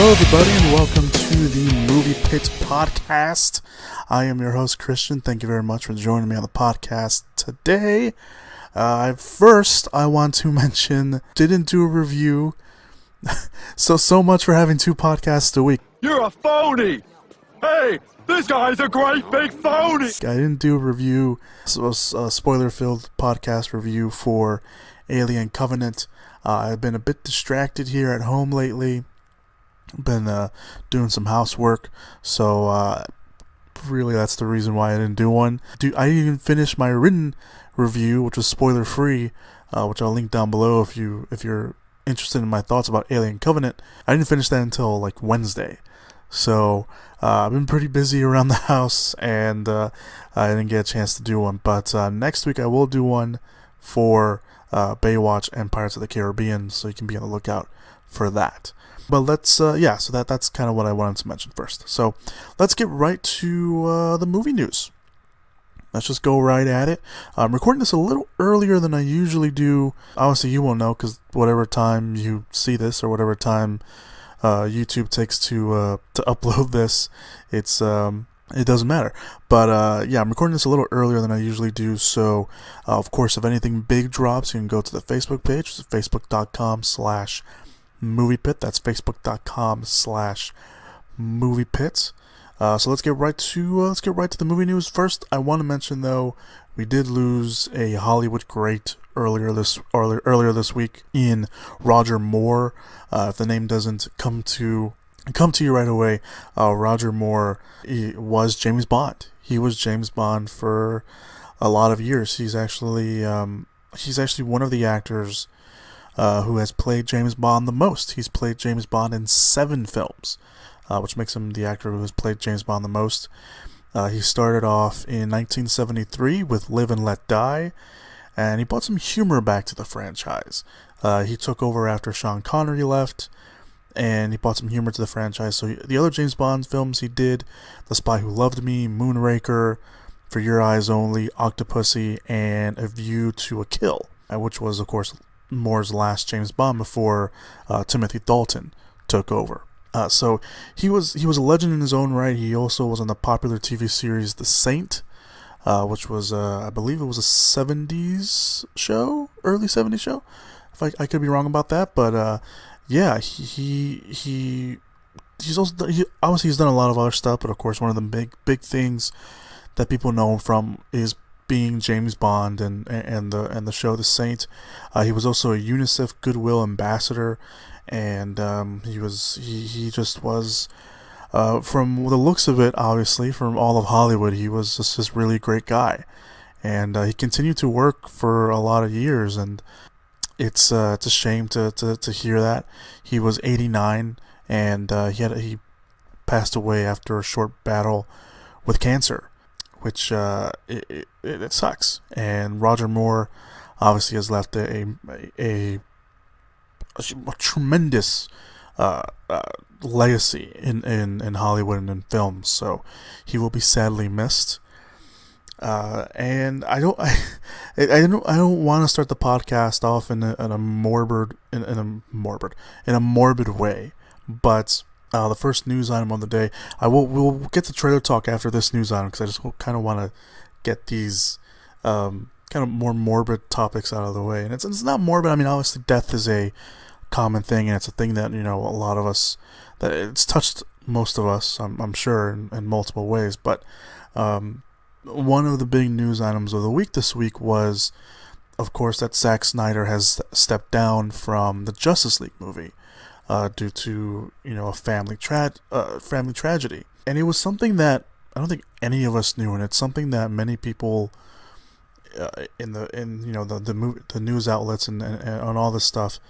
Hello everybody and welcome to the Movie Pits podcast. I am your host Christian. Thank you very much for joining me on the podcast today. First, I want to mention, didn't do a review. so much for having two podcasts a week. You're a phony! Hey, this guy's a great big phony! I didn't do a review, a spoiler-filled podcast review for Alien Covenant. I've been a bit distracted here at home lately. Been doing some housework, so really that's the reason why I didn't do one. I didn't even finish my written review, which was spoiler-free, which I'll link down below if you're interested in my thoughts about Alien Covenant. I didn't finish that until like Wednesday. So I've been pretty busy around the house, and I didn't get a chance to do one. But next week I will do one for Baywatch and Pirates of the Caribbean, so you can be on the lookout for that. But let's, so that's kind of what I wanted to mention first. So let's get right to the movie news. Let's just go right at it. I'm recording this a little earlier than I usually do. Obviously, you won't know because whatever time you see this or whatever time YouTube takes to upload this, it doesn't matter. But I'm recording this a little earlier than I usually do. So, of course, if anything big drops, you can go to the Facebook page, which is facebook.com/moviepit. That's facebook.com/moviepit. So let's get right to the movie news. First, I want to mention though, we did lose a Hollywood great earlier this week in Roger Moore. If the name doesn't come to you right away, Roger Moore was James Bond. He was James Bond for a lot of years. He's actually one of the actors who has played James Bond the most. He's played James Bond in 7 films. Which makes him the actor who has played James Bond the most. He started off in 1973 with Live and Let Die, and he brought some humor back to the franchise. He took over after Sean Connery left, and he brought some humor to the franchise. So the other James Bond films he did, The Spy Who Loved Me, Moonraker, For Your Eyes Only, Octopussy, and A View to a Kill, which was, of course, Moore's last James Bond before Timothy Dalton took over. So he was a legend in his own right. He also was on the popular TV series The Saint, which was I believe it was a 70s show, early 70s show. If I could be wrong about that, but he's obviously done a lot of other stuff, but of course one of the big things that people know him from is being James Bond and the show The Saint. He was also a UNICEF Goodwill Ambassador. And he just was, from the looks of it, obviously, from all of Hollywood, he was just this really great guy. And he continued to work for a lot of years, and it's a shame to hear that. He was 89, and he passed away after a short battle with cancer, which it sucks. And Roger Moore obviously has left a tremendous legacy in Hollywood and in films, so he will be sadly missed. And I don't want to start the podcast off in a morbid way, but the first news item of the day, we'll get to trailer talk after this news item because I just kind of want to get these kind of more morbid topics out of the way. And it's not morbid. I mean, obviously, death is a common thing, and it's a thing that, a lot of us, that it's touched most of us, I'm sure, in multiple ways. But one of the big news items of the week this week was, of course, that Zack Snyder has stepped down from the Justice League movie due to a family tragedy. And it was something that I don't think any of us knew, and it's something that many people in the news outlets and on all this stuff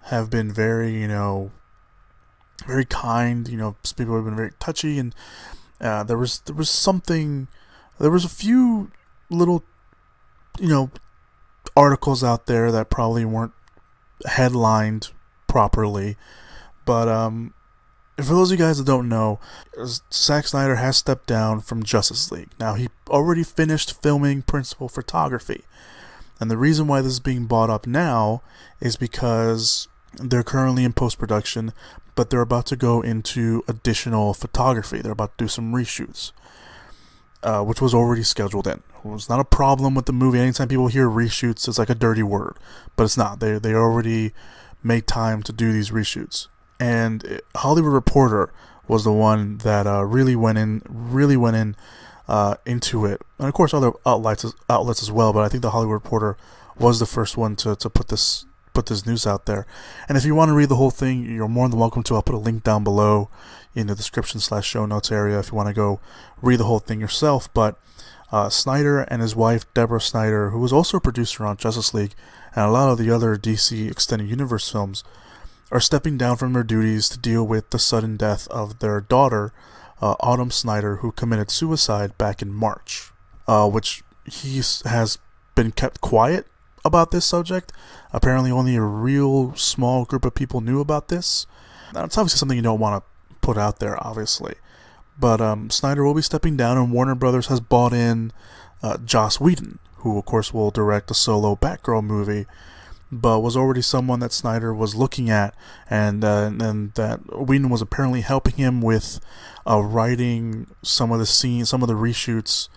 have been very, very kind. People have been very touchy, and there was a few little, articles out there that probably weren't headlined properly. But for those of you guys that don't know, Zack Snyder has stepped down from Justice League. Now, he already finished filming principal photography. And the reason why this is being brought up now is because They're currently in post-production, but they're about to go into additional photography. They're about to do some reshoots, which was already scheduled in. It was not a problem with the movie. Anytime people hear reshoots, it's like a dirty word, but it's not. They already made time to do these reshoots. And Hollywood Reporter was the one that really went in into it, and of course other outlets as well. But I think the Hollywood Reporter was the first one to put this news out there. And if you want to read the whole thing, you're more than welcome to. I'll put a link down below in the description / show notes area if you want to go read the whole thing yourself. But Snyder and his wife Deborah Snyder, who was also a producer on Justice League and a lot of the other DC Extended Universe films, are stepping down from their duties to deal with the sudden death of their daughter, Autumn Snyder, who committed suicide back in March, which he has been kept quiet about this subject. Apparently only a real small group of people knew about this. Now, it's obviously something you don't want to put out there, obviously. But Snyder will be stepping down, and Warner Brothers has bought in Joss Whedon, who of course will direct a solo Batgirl movie, but was already someone that Snyder was looking at, and that Whedon was apparently helping him with writing some of the scenes, some of the reshoots.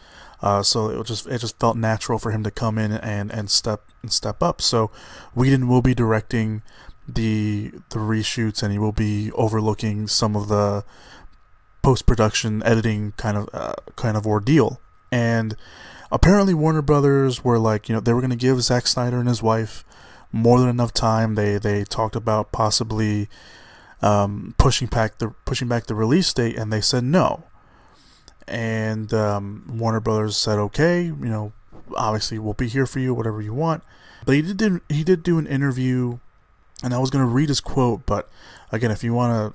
So it just felt natural for him to come in and step up. So Whedon will be directing the reshoots, and he will be overlooking some of the post-production editing kind of ordeal. And apparently Warner Brothers were like, they were going to give Zack Snyder and his wife more than enough time. They talked about possibly pushing back the release date, and they said no. And Warner Brothers said, okay, obviously we'll be here for you, whatever you want. But he did do an interview, and I was going to read his quote, but again, if you want to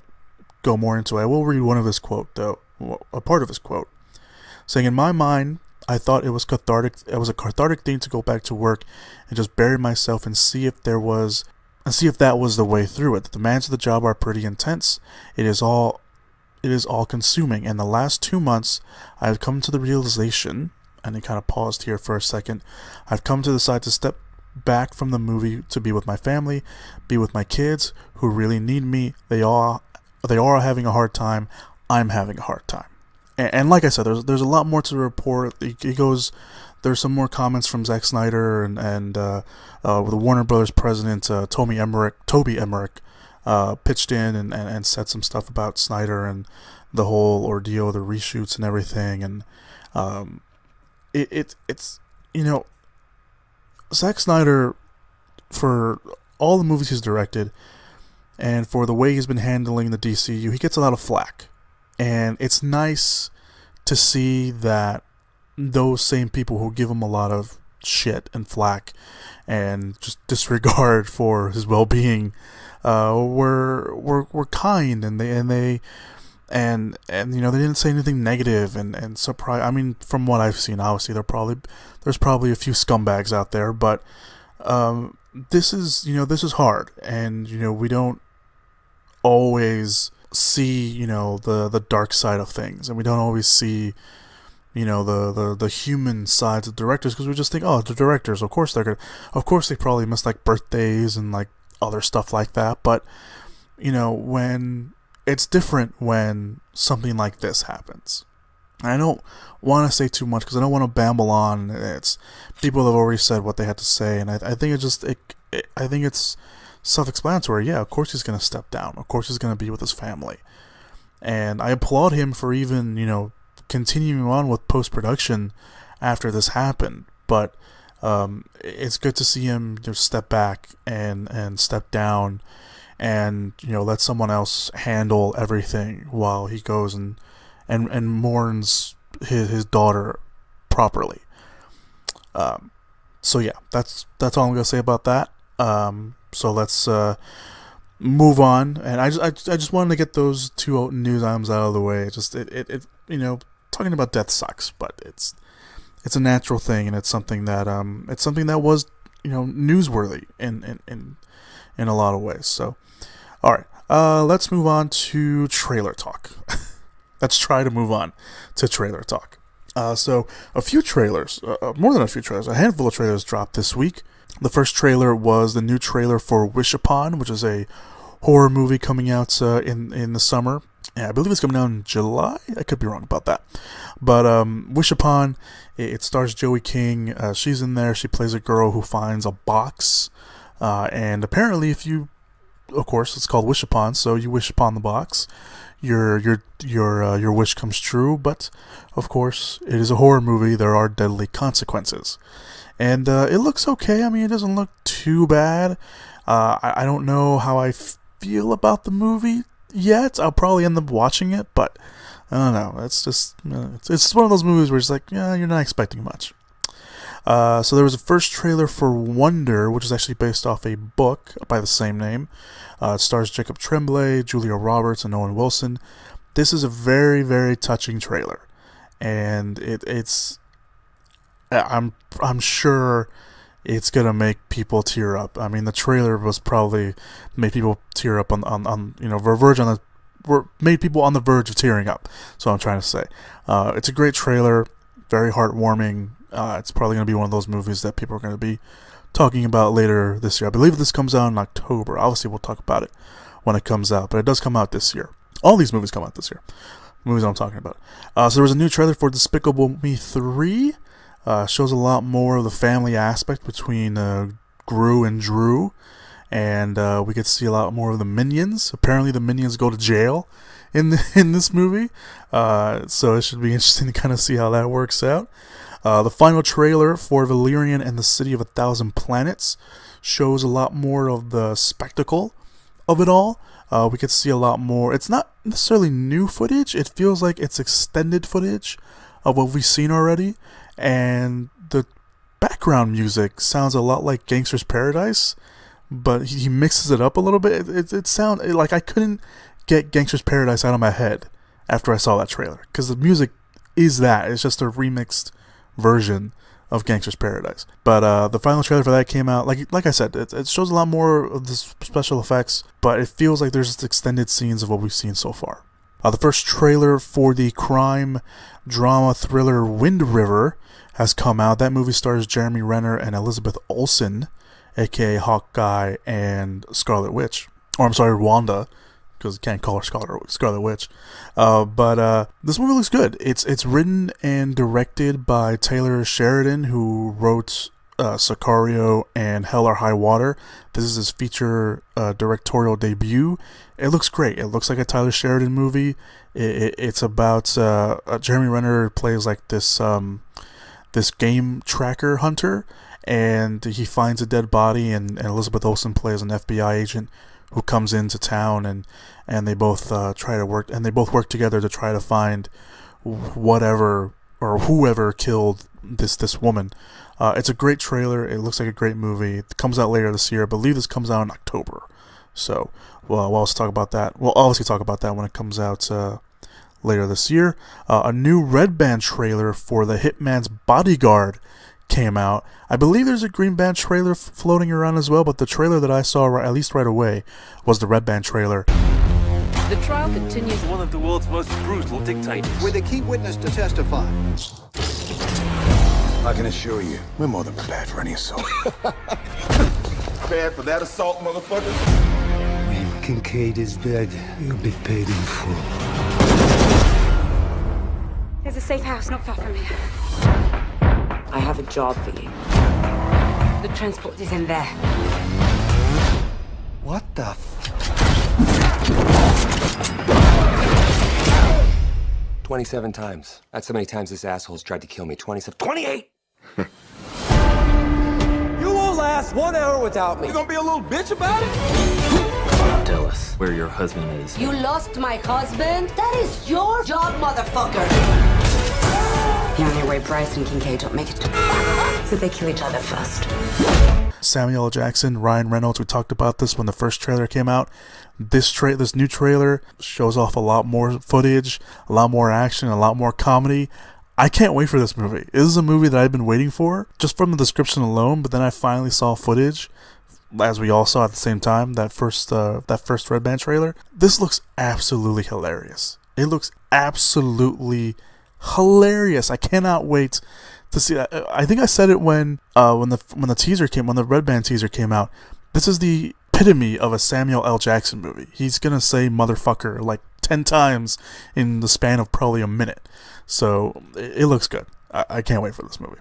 go more into it, I will read one of his quote, though, a part of his quote, saying, "In my mind, I thought it was cathartic. It was a cathartic thing to go back to work and just bury myself and see if that was the way through it. The demands of the job are pretty intense. It is all consuming. And the last 2 months, I've come to the realization," and he kind of paused here for a second, "I've come to decide to step back from the movie to be with my family, be with my kids who really need me. They are having a hard time. I'm having a hard time." And like I said, there's a lot more to the report. He goes, there's some more comments from Zack Snyder and the Warner Brothers president, Toby Emmerich, pitched in and said some stuff about Snyder and the whole ordeal, the reshoots and everything. And it's Zack Snyder, for all the movies he's directed and for the way he's been handling the DCU, he gets a lot of flack. And it's nice to see that those same people who give him a lot of shit and flack and just disregard for his well-being were kind, and they didn't say anything negative and surprise. I mean, from what I've seen, obviously there's probably a few scumbags out there, but this is hard, and we don't always see the dark side of things, and we don't always see the human sides of directors, because we just think, oh, the directors, of course they probably miss like birthdays and like other stuff like that. But when it's different when something like this happens. I don't want to say too much because I don't want to babble on. It's people have already said what they had to say, and I think I think it's self-explanatory. Yeah, of course he's going to step down. Of course he's going to be with his family. And I applaud him for even, continuing on with post-production after this happened. But it's good to see him just step back and step down and, let someone else handle everything while he goes and mourns his daughter properly. So yeah, that's all I'm going to say about that. So let's move on, and I just wanted to get those two news items out of the way. Talking about death sucks, but it's a natural thing, and it's something that was newsworthy in a lot of ways. So, all right, let's move on to trailer talk. Let's try to move on to trailer talk. So a few trailers, more than a few trailers, a handful of trailers dropped this week. The first trailer was the new trailer for Wish Upon, which is a horror movie coming out in the summer. Yeah, I believe it's coming out in July. I could be wrong about that. But Wish Upon, it stars Joey King. She's in there. She plays a girl who finds a box. And apparently, of course, it's called Wish Upon, so you wish upon the box, your wish comes true. But of course, it is a horror movie. There are deadly consequences, and it looks okay. I mean, it doesn't look too bad. I don't know how I feel about the movie yet. I'll probably end up watching it, but I don't know. It's just it's one of those movies where it's like, yeah, you're not expecting much. So there was a first trailer for Wonder, which is actually based off a book by the same name. It stars Jacob Tremblay, Julia Roberts, and Owen Wilson. This is a very, very touching trailer, and I'm sure it's gonna make people tear up. I mean, the trailer was probably made people tear up on made people on the verge of tearing up. So I'm trying to say, it's a great trailer, very heartwarming. It's probably going to be one of those movies that people are going to be talking about later this year. I believe this comes out in October. Obviously, we'll talk about it when it comes out, but it does come out this year. All these movies come out this year. The movies I'm talking about. So there was a new trailer for Despicable Me 3. Shows a lot more of the family aspect between Gru and Drew. And we get to see a lot more of the Minions. Apparently, the Minions go to jail in this movie. So it should be interesting to kind of see how that works out. The final trailer for Valerian and the City of a Thousand Planets shows a lot more of the spectacle of it all. We get to see a lot more. It's not necessarily new footage. It feels like it's extended footage of what we've seen already. And the background music sounds a lot like Gangster's Paradise, but he mixes it up a little bit. It sounds like I couldn't get Gangster's Paradise out of my head after I saw that trailer, because the music is that. It's just a remixed version of Gangster's Paradise. But the final trailer for that came out, like I said, it shows a lot more of the special effects, but it feels like there's just extended scenes of what we've seen so far. The first trailer for the crime drama thriller Wind River has come out. That movie stars Jeremy Renner and Elizabeth Olsen, aka Hawkeye and Scarlet Witch. Or I'm sorry, Wanda, because you can't call her Scarlet Witch. But this movie looks good. It's written and directed by Taylor Sheridan, who wrote Sicario and Hell or High Water. This is his feature directorial debut. It looks great. It looks like a Tyler Sheridan movie. It's about Jeremy Renner plays like this game tracker hunter, and he finds a dead body, and Elizabeth Olsen plays an FBI agent who comes into town, and they both work together to try to find whatever or whoever killed this woman. It's a great trailer. It looks like a great movie. It comes out later this year. I believe this comes out in October. So we'll also talk about that. We'll obviously talk about that when it comes out later this year. A new Red Band trailer for the Hitman's Bodyguard came out. I believe there's a Green Band trailer floating around as well, but the trailer that I saw at least right away was the Red Band trailer. The trial continues. One of the world's most brutal dictators. With a key witness to testify. I can assure you, we're more than prepared for any assault. Prepared for that assault, motherfucker? When Kincaid is dead, you'll be paid in full. There's a safe house not far from here. I have a job for you. The transport is in there. What the 27 times. That's how many times this asshole's tried to kill me. 28! You won't last 1 hour without me. You gonna be a little bitch about it? Tell us where your husband is. You lost my husband? That is your job, motherfucker! The only way Bryce and Kincaid don't make it to is if they kill each other first. Samuel L. Jackson, Ryan Reynolds, we talked about this when the first trailer came out. This new trailer shows off a lot more footage, a lot more action, a lot more comedy. I can't wait for this movie. This is a movie that I've been waiting for, just from the description alone, but then I finally saw footage, as we all saw at the same time, that first Red Band trailer. This looks absolutely hilarious. It looks absolutely hilarious. I cannot wait to see. I think I said it when the teaser came, when the Red Band teaser came out. This is the epitome of a Samuel L. Jackson movie. He's gonna say motherfucker like 10 times in the span of probably a minute. So it looks good. I can't wait for this movie.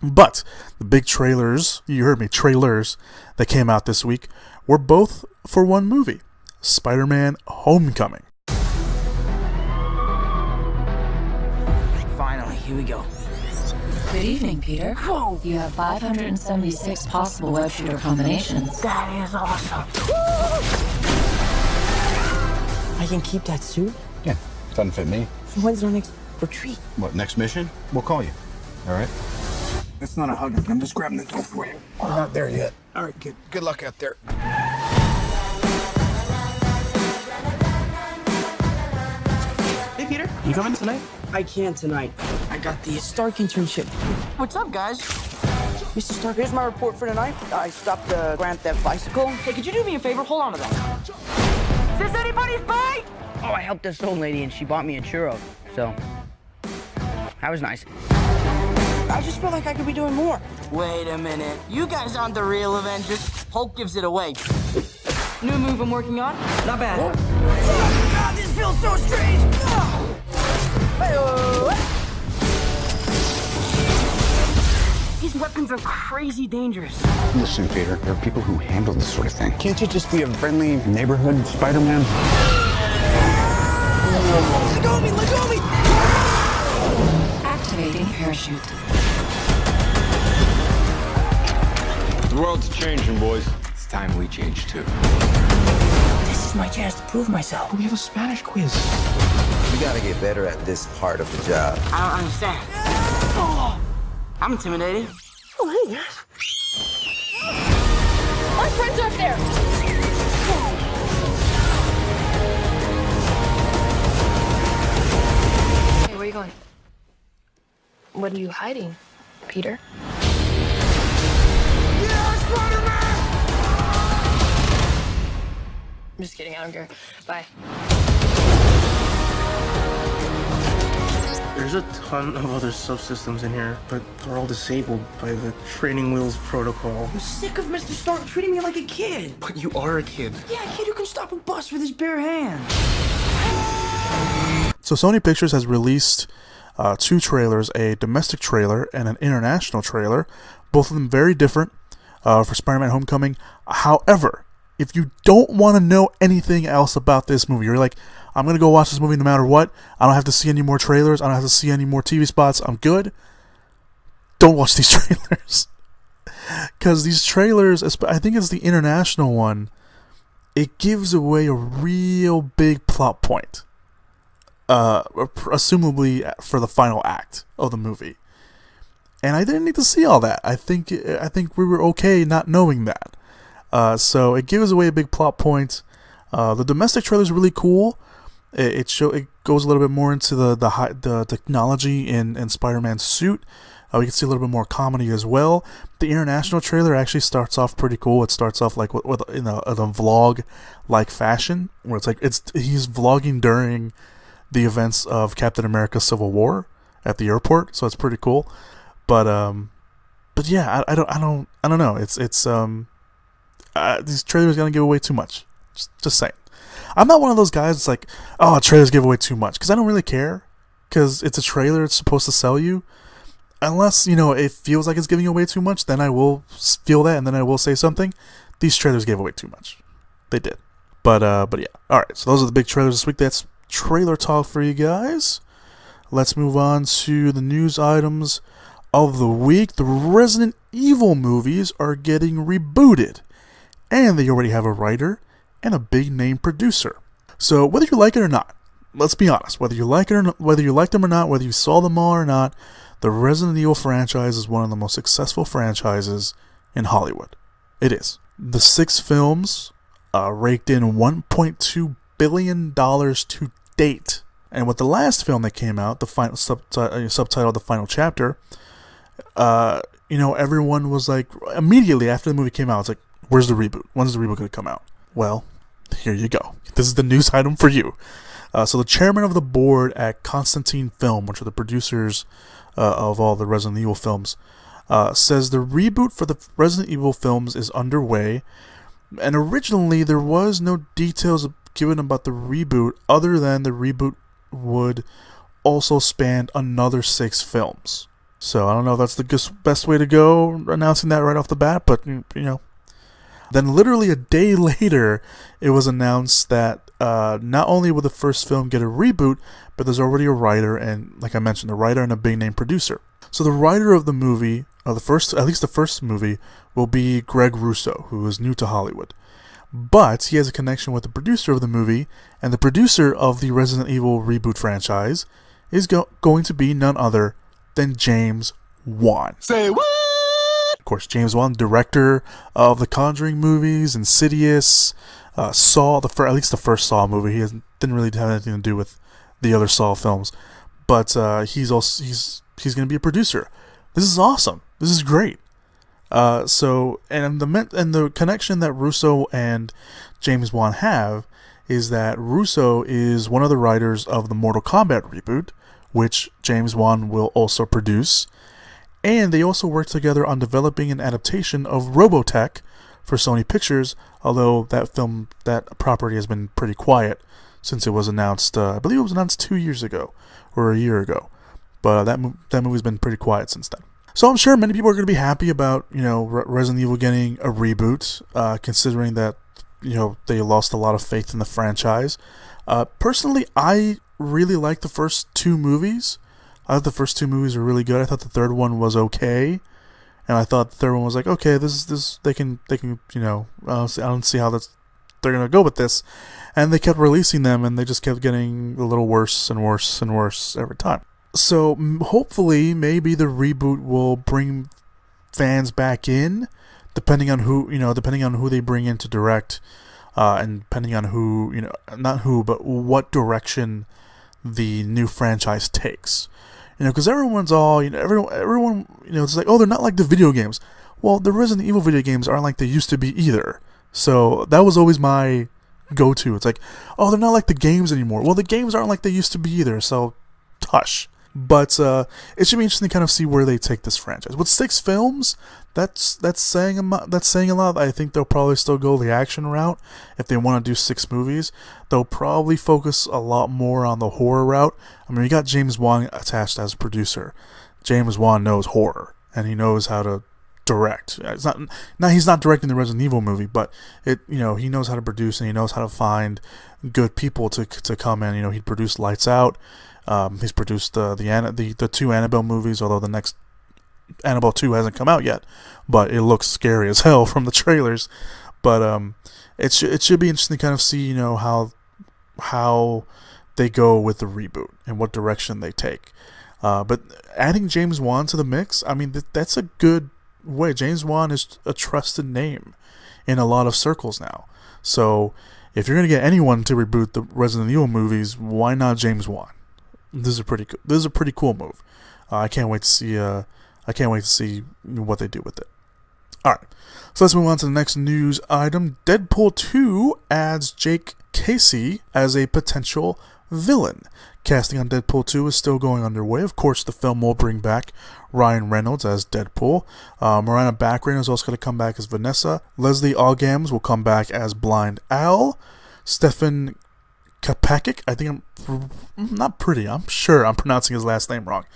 But the big trailers, you heard me, trailers that came out this week were both for one movie, Spider-Man Homecoming. Finally, here we go. Good evening, Peter. Whoa. You have 576 possible web shooter combinations. That is awesome. I can keep that suit? Yeah, doesn't fit me. So when's our next retreat? What, next mission? We'll call you. All right? It's not a hug. I'm just grabbing the door for you. We're not there yet. All right, kid. Good luck out there. Hey, Peter. You coming tonight? I can't tonight. I got the Stark internship. What's up, guys? Mr. Stark, here's my report for tonight. I stopped the Grand Theft bicycle. Hey, could you do me a favor? Hold on to that. Is this anybody's bike? Oh, I helped this old lady and she bought me a churro. So, that was nice. I just feel like I could be doing more. Wait a minute. You guys aren't the real Avengers. Hulk gives it away. New move I'm working on. Not bad. Oh, God, this feels so strange. These weapons are crazy dangerous. Listen, Peter, there are people who handle this sort of thing. Can't you just be a friendly neighborhood Spider-Man? Let go of me! Let go of me! Activating parachute. The world's changing, boys. It's time we change too. This is my chance to prove myself. We have a Spanish quiz. You gotta get better at this part of the job. I don't understand. Oh, I'm intimidated. Oh, hey, guys. Our friends are up there. Hey, where are you going? What are you hiding, Peter? I'm just kidding, I don't care. Bye. There's a ton of other subsystems in here, but they're all disabled by the training wheels protocol. I'm sick of Mr. Stark treating me like a kid. But you are a kid. Yeah, a kid who can stop a bus with his bare hands. So Sony Pictures has released 2 trailers, a domestic trailer and an international trailer, both of them very different for Spider-Man Homecoming. However, if you don't want to know anything else about this movie, you're like, I'm going to go watch this movie no matter what, I don't have to see any more trailers, I don't have to see any more TV spots, I'm good, don't watch these trailers. Because these trailers, I think it's the international one, it gives away a real big plot point. Assumably for the final act of the movie. And I didn't need to see all that. I think we were okay not knowing that. So it gives away a big plot point. The domestic trailer is really cool. It goes a little bit more into the technology in Spider-Man's suit. We can see a little bit more comedy as well. The international trailer actually starts off pretty cool. It starts off like with in a vlog like fashion, where it's like he's vlogging during the events of Captain America: Civil War at the airport. So it's pretty cool. But yeah, I don't know. It's these trailers gonna give away too much. Just saying. I'm not one of those guys that's like, oh, trailers give away too much, because I don't really care, because it's a trailer, it's supposed to sell you. Unless, it feels like it's giving away too much, then I will feel that, and then I will say something. These trailers gave away too much. They did. But yeah. Alright, so those are the big trailers this week. That's trailer talk for you guys. Let's move on to the news items of the week. The Resident Evil movies are getting rebooted, and they already have a writer and a big name producer. So whether you like it or not, let's be honest, whether you like it or not, whether you liked them or not, whether you saw them all or not, the Resident Evil franchise is one of the most successful franchises in Hollywood. It is. The 6 films raked in $1.2 billion to date. And with the last film that came out, the final subtitled The Final Chapter, everyone was like, immediately after the movie came out, it's like, where's the reboot? When's the reboot going to come out? Well, here you go. This is the news item for you. So the chairman of the board at Constantine Film, which are the producers of all the Resident Evil films, says the reboot for the Resident Evil films is underway. And originally there was no details given about the reboot other than the reboot would also span another 6 films. So I don't know if that's the best way to go, announcing that right off the bat, but Then literally a day later, it was announced that not only will the first film get a reboot, but there's already a writer, and like I mentioned, a writer and a big name producer. So the writer of the movie, at least the first movie, will be Greg Russo, who is new to Hollywood. But he has a connection with the producer of the movie, and the producer of the Resident Evil reboot franchise is going to be none other than James Wan. Say what? Of course, James Wan, director of the Conjuring movies, Insidious, Saw, at least the first Saw movie. He didn't really have anything to do with the other Saw films, but he's going to be a producer. This is awesome. This is great. So the connection that Russo and James Wan have is that Russo is one of the writers of the Mortal Kombat reboot, which James Wan will also produce. And they also work together on developing an adaptation of Robotech for Sony Pictures, although that property has been pretty quiet since it was announced. I believe it was announced 2 years ago or a year ago, but that movie's been pretty quiet since then. So I'm sure many people are going to be happy about Resident Evil getting a reboot, considering that they lost a lot of faith in the franchise. Personally, I really like the first 2 movies. I thought the first 2 movies were really good. I thought the third one was okay, and I thought the third one was like, okay, this they can I don't see how they're gonna go with this, and they kept releasing them, and they just kept getting a little worse and worse and worse every time. So hopefully, maybe the reboot will bring fans back in, depending on who they bring in to direct, and depending on but what direction the new franchise takes. Because everyone's all, everyone, it's like, oh, they're not like the video games. Well, the Resident Evil video games aren't like they used to be either. So that was always my go-to. It's like, oh, they're not like the games anymore. Well, the games aren't like they used to be either. So, hush. But it should be interesting to kind of see where they take this franchise. With 6 films, that's saying a lot. I think they'll probably still go the action route. If they want to do 6 movies, they'll probably focus a lot more on the horror route. I mean, you got James Wan attached as producer. James Wan knows horror, and he knows how to direct. He's not directing the Resident Evil movie, but he knows how to produce, and he knows how to find good people to come in. He produced Lights Out. He's produced the 2 Annabelle movies, although the next Annabelle 2 hasn't come out yet, but it looks scary as hell from the trailers. But it should be interesting to kind of see how they go with the reboot and what direction they take. But adding James Wan to the mix, I mean that's a good way. James Wan is a trusted name in a lot of circles now. So if you're gonna get anyone to reboot the Resident Evil movies, why not James Wan? This is a pretty cool move. I can't wait to see what they do with it. All right, so let's move on to the next news item. Deadpool 2 adds Jake Kesy as a potential villain. Casting on Deadpool 2 is still going underway. Of course, the film will bring back Ryan Reynolds as Deadpool. Miranda Baccarin is also going to come back as Vanessa. Leslie Uggams will come back as Blind Al. Stefan Kapakic, I'm sure I'm pronouncing his last name wrong.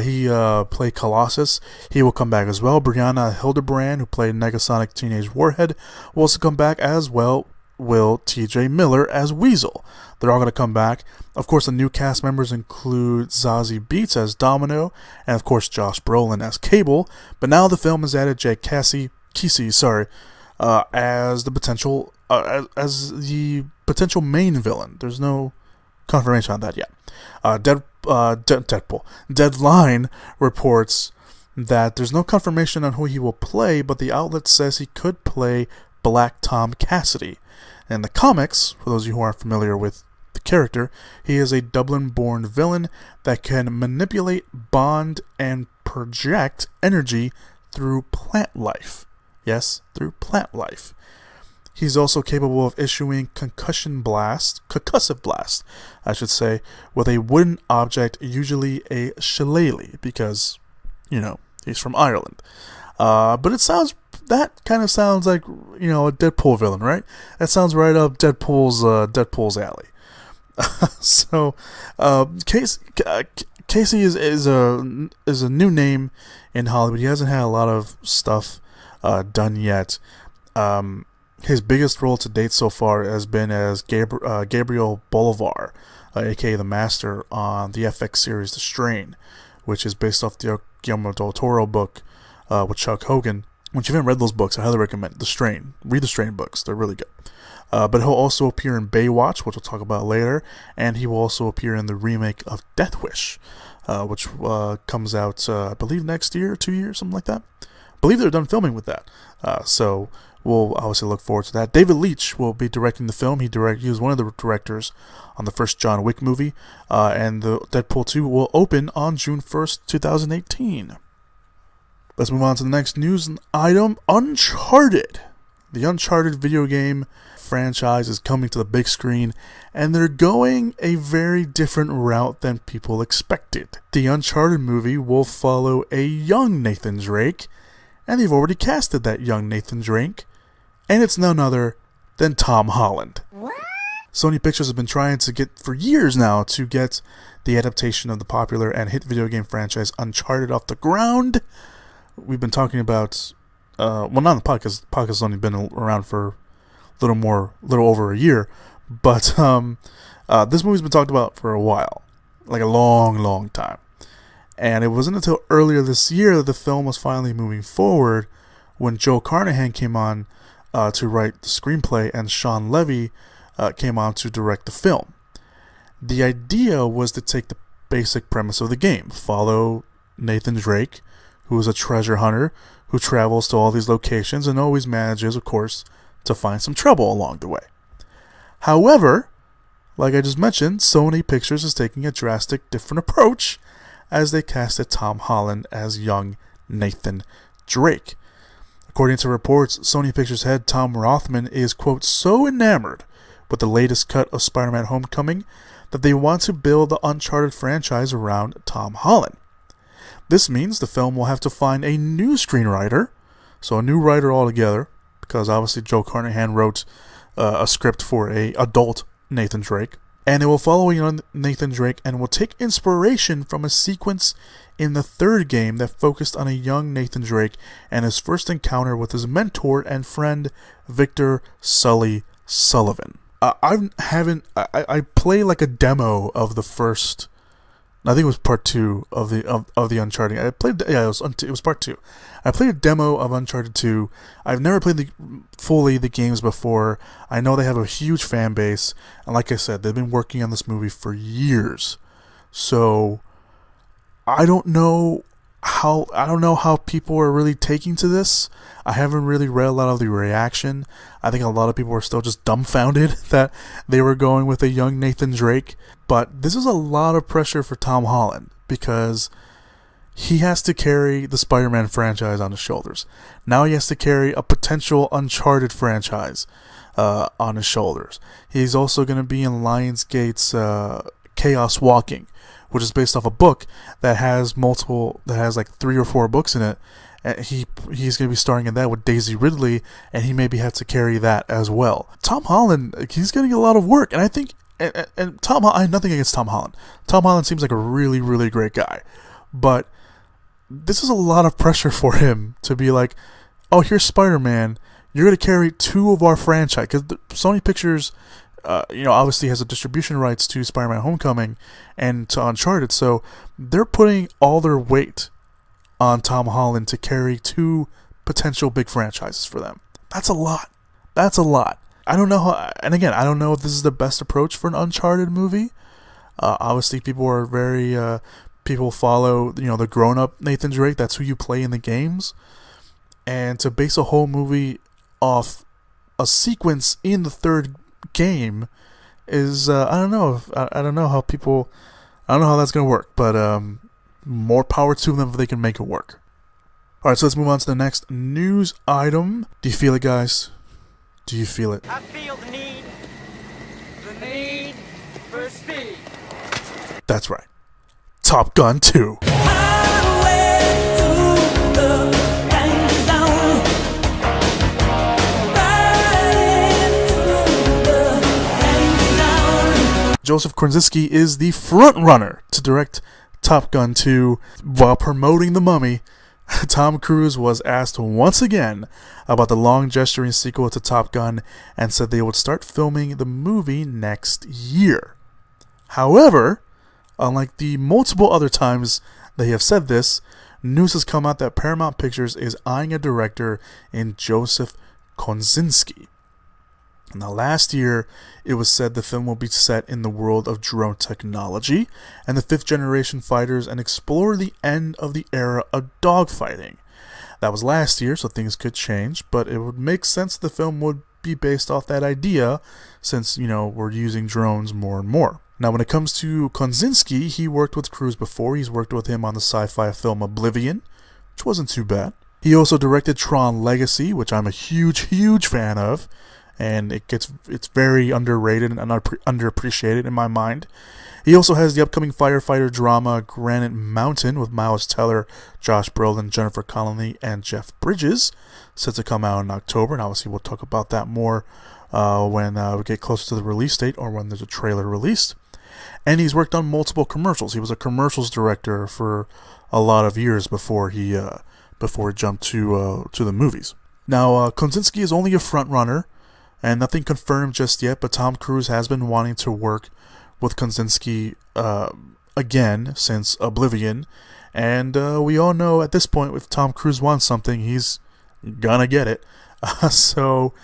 He played Colossus. He will come back as well. Brianna Hildebrand, who played Negasonic Teenage Warhead, will also come back, as well will TJ Miller as Weasel. They're all going to come back. Of course, the new cast members include Zazie Beetz as Domino, and of course Josh Brolin as Cable. But now the film has added Jake Kesy, as the potential main villain. There's no confirmation on that yet. Deadpool. Deadline reports that there's no confirmation on who he will play, but the outlet says he could play Black Tom Cassidy. In the comics, for those of you who aren't familiar with the character, he is a Dublin-born villain that can manipulate, bond, and project energy through plant life. Yes, through plant life. He's also capable of issuing concussive blast, I should say, with a wooden object, usually a shillelagh, because, you know, he's from Ireland. But that kind of sounds like, you know, a Deadpool villain, right? That sounds right up Deadpool's alley. So, Kesy is a new name in Hollywood. He hasn't had a lot of stuff done yet. His biggest role to date so far has been as Gabriel Bolivar, aka the Master, on the FX series The Strain, which is based off the Guillermo del Toro book with Chuck Hogan. Once you haven't read those books, I highly recommend The Strain. Read The Strain books; they're really good. But he'll also appear in Baywatch, which we'll talk about later, and he will also appear in the remake of Death Wish, which comes out, I believe, next year, 2 years, something like that. I believe they're done filming with that. So we'll obviously look forward to that. David Leitch will be directing the film. He was one of the directors on the first John Wick movie, and the Deadpool 2 will open on June 1st, 2018. Let's move on to the next news item, Uncharted. The Uncharted video game franchise is coming to the big screen, and they're going a very different route than people expected. The Uncharted movie will follow a young Nathan Drake, and they've already casted that young Nathan Drake, and it's none other than Tom Holland. What? Sony Pictures has been trying to get, for years now, to get the adaptation of the popular and hit video game franchise Uncharted off the ground. We've been talking about, well, not on the podcast. The podcast has only been around for a little over a year, but this movie's been talked about for a while, like a long time. And it wasn't until earlier this year that the film was finally moving forward, when Joe Carnahan came on to write the screenplay and Sean Levy came on to direct the film. The idea was to take the basic premise of the game, follow Nathan Drake, who is a treasure hunter who travels to all these locations and always manages, of course, to find some trouble along the way. However, like I just mentioned, Sony Pictures is taking a drastic different approach as they casted Tom Holland as young Nathan Drake. According to reports, Sony Pictures head Tom Rothman is, quote, so enamored with the latest cut of Spider-Man Homecoming that they want to build the Uncharted franchise around Tom Holland. This means the film will have to find a new screenwriter, so a new writer altogether, because obviously Joe Carnahan wrote a script for a adult Nathan Drake, and it will follow young Nathan Drake and will take inspiration from a sequence in the third game that focused on a young Nathan Drake and his first encounter with his mentor and friend Victor Sully Sullivan. I play like a demo of the first. I think it was part 2 of the Uncharted. It was part 2. I played a demo of Uncharted 2. I've never played fully the games before. I know they have a huge fan base, and like I said, they've been working on this movie for years. So I don't know how people are really taking to this. I haven't really read a lot of the reaction. I think a lot of people are still just dumbfounded that they were going with a young Nathan Drake. But this is a lot of pressure for Tom Holland, because he has to carry the Spider-Man franchise on his shoulders. Now he has to carry a potential Uncharted franchise on his shoulders. He's also going to be in Lionsgate's Chaos Walking, which is based off a book that has like 3 or 4 books in it. And he's going to be starring in that with Daisy Ridley, and he maybe have to carry that as well. Tom Holland, he's getting a lot of work, and I think, and Tom, I have nothing against Tom Holland. Tom Holland seems like a really, really great guy, but this is a lot of pressure for him to be like, oh, here's Spider-Man, you're going to carry 2 of our franchise, because Sony Pictures, obviously has the distribution rights to Spider-Man Homecoming and to Uncharted, so they're putting all their weight on Tom Holland to carry 2 potential big franchises for them. That's a lot. I don't know how, and again, I don't know if this is the best approach for an Uncharted movie. Obviously, people are very, people follow, the grown-up Nathan Drake. That's who you play in the games. And to base a whole movie off a sequence in the third game is, I don't know how that's going to work, but more power to them if they can make it work. Alright, so let's move on to the next news item. Do you feel it, guys? Do you feel it? I feel the need for speed. That's right. Top Gun 2. Joseph Kosinski is the frontrunner to direct Top Gun 2. While promoting The Mummy, Tom Cruise was asked once again about the long gesturing sequel to Top Gun and said they would start filming the movie next year. However, unlike the multiple other times they have said this, news has come out that Paramount Pictures is eyeing a director in Joseph Kosinski. Now, last year, it was said the film will be set in the world of drone technology and the fifth-generation fighters and explore the end of the era of dogfighting. That was last year, so things could change, but it would make sense the film would be based off that idea since, we're using drones more and more. Now, when it comes to Kosinski, he worked with Cruise before. He's worked with him on the sci-fi film Oblivion, which wasn't too bad. He also directed Tron Legacy, which I'm a huge fan of. And it's very underrated and underappreciated in my mind. He also has the upcoming firefighter drama Granite Mountain with Miles Teller, Josh Brolin, Jennifer Connelly, and Jeff Bridges, set to come out in October. And obviously we'll talk about that more when we get closer to the release date or when there's a trailer released. And he's worked on multiple commercials. He was a commercials director for a lot of years before he jumped to the movies. Now, Kosinski is only a frontrunner. And nothing confirmed just yet, but Tom Cruise has been wanting to work with Kosinski again since Oblivion. And we all know at this point, if Tom Cruise wants something, he's gonna get it. So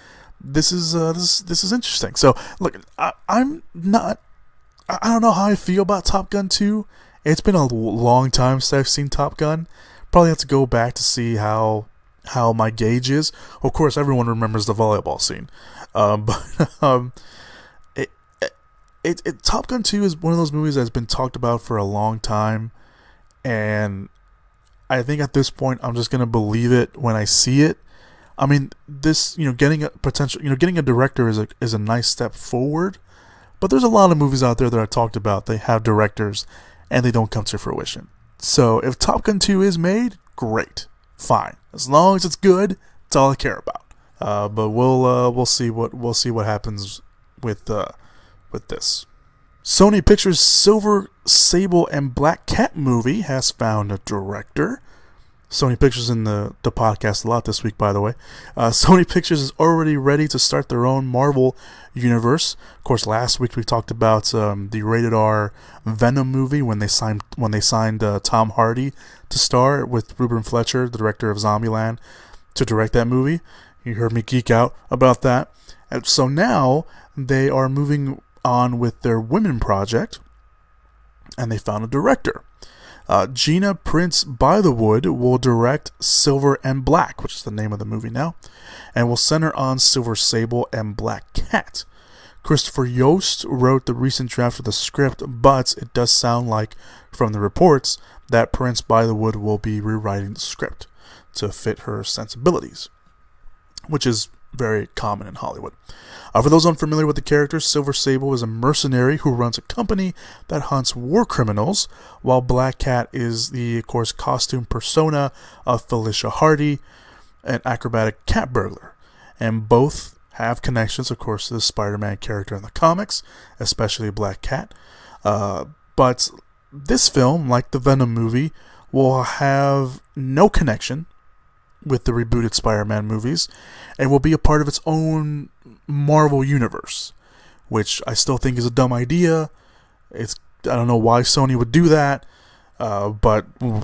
this is interesting. So look, I don't know how I feel about Top Gun 2. It's been a long time since I've seen Top Gun. Probably have to go back to see how my gauge is. Of course, everyone remembers the volleyball scene. Top Gun 2 is one of those movies that's been talked about for a long time, and I think at this point I'm just gonna believe it when I see it. I mean, this, getting a director is a nice step forward, but there's a lot of movies out there that I talked about. They have directors and they don't come to fruition. So if Top Gun 2 is made, great, fine, as long as it's good, that's all I care about. But we'll see what happens with this. Sony Pictures' Silver Sable and Black Cat movie has found a director. Sony Pictures in the podcast a lot this week, by the way. Sony Pictures is already ready to start their own Marvel universe. Of course, last week we talked about the rated R Venom movie when they signed Tom Hardy to star with Ruben Fletcher, the director of Zombieland, to direct that movie. You heard me geek out about that. And so now they are moving on with their women project, and they found a director. Gina Prince Bythewood will direct Silver and Black, which is the name of the movie now, and will center on Silver Sable and Black Cat. Christopher Yost wrote the recent draft of the script, but it does sound like, from the reports, that Prince Bythewood will be rewriting the script to fit her sensibilities, which is very common in Hollywood. For those unfamiliar with the character, Silver Sable is a mercenary who runs a company that hunts war criminals, while Black Cat is the, of course, costume persona of Felicia Hardy, an acrobatic cat burglar. And both have connections, of course, to the Spider-Man character in the comics, especially Black Cat. But this film, like the Venom movie, will have no connection with the rebooted Spider-Man movies and will be a part of its own Marvel universe, which I still think is a dumb idea. I don't know why Sony would do that, but I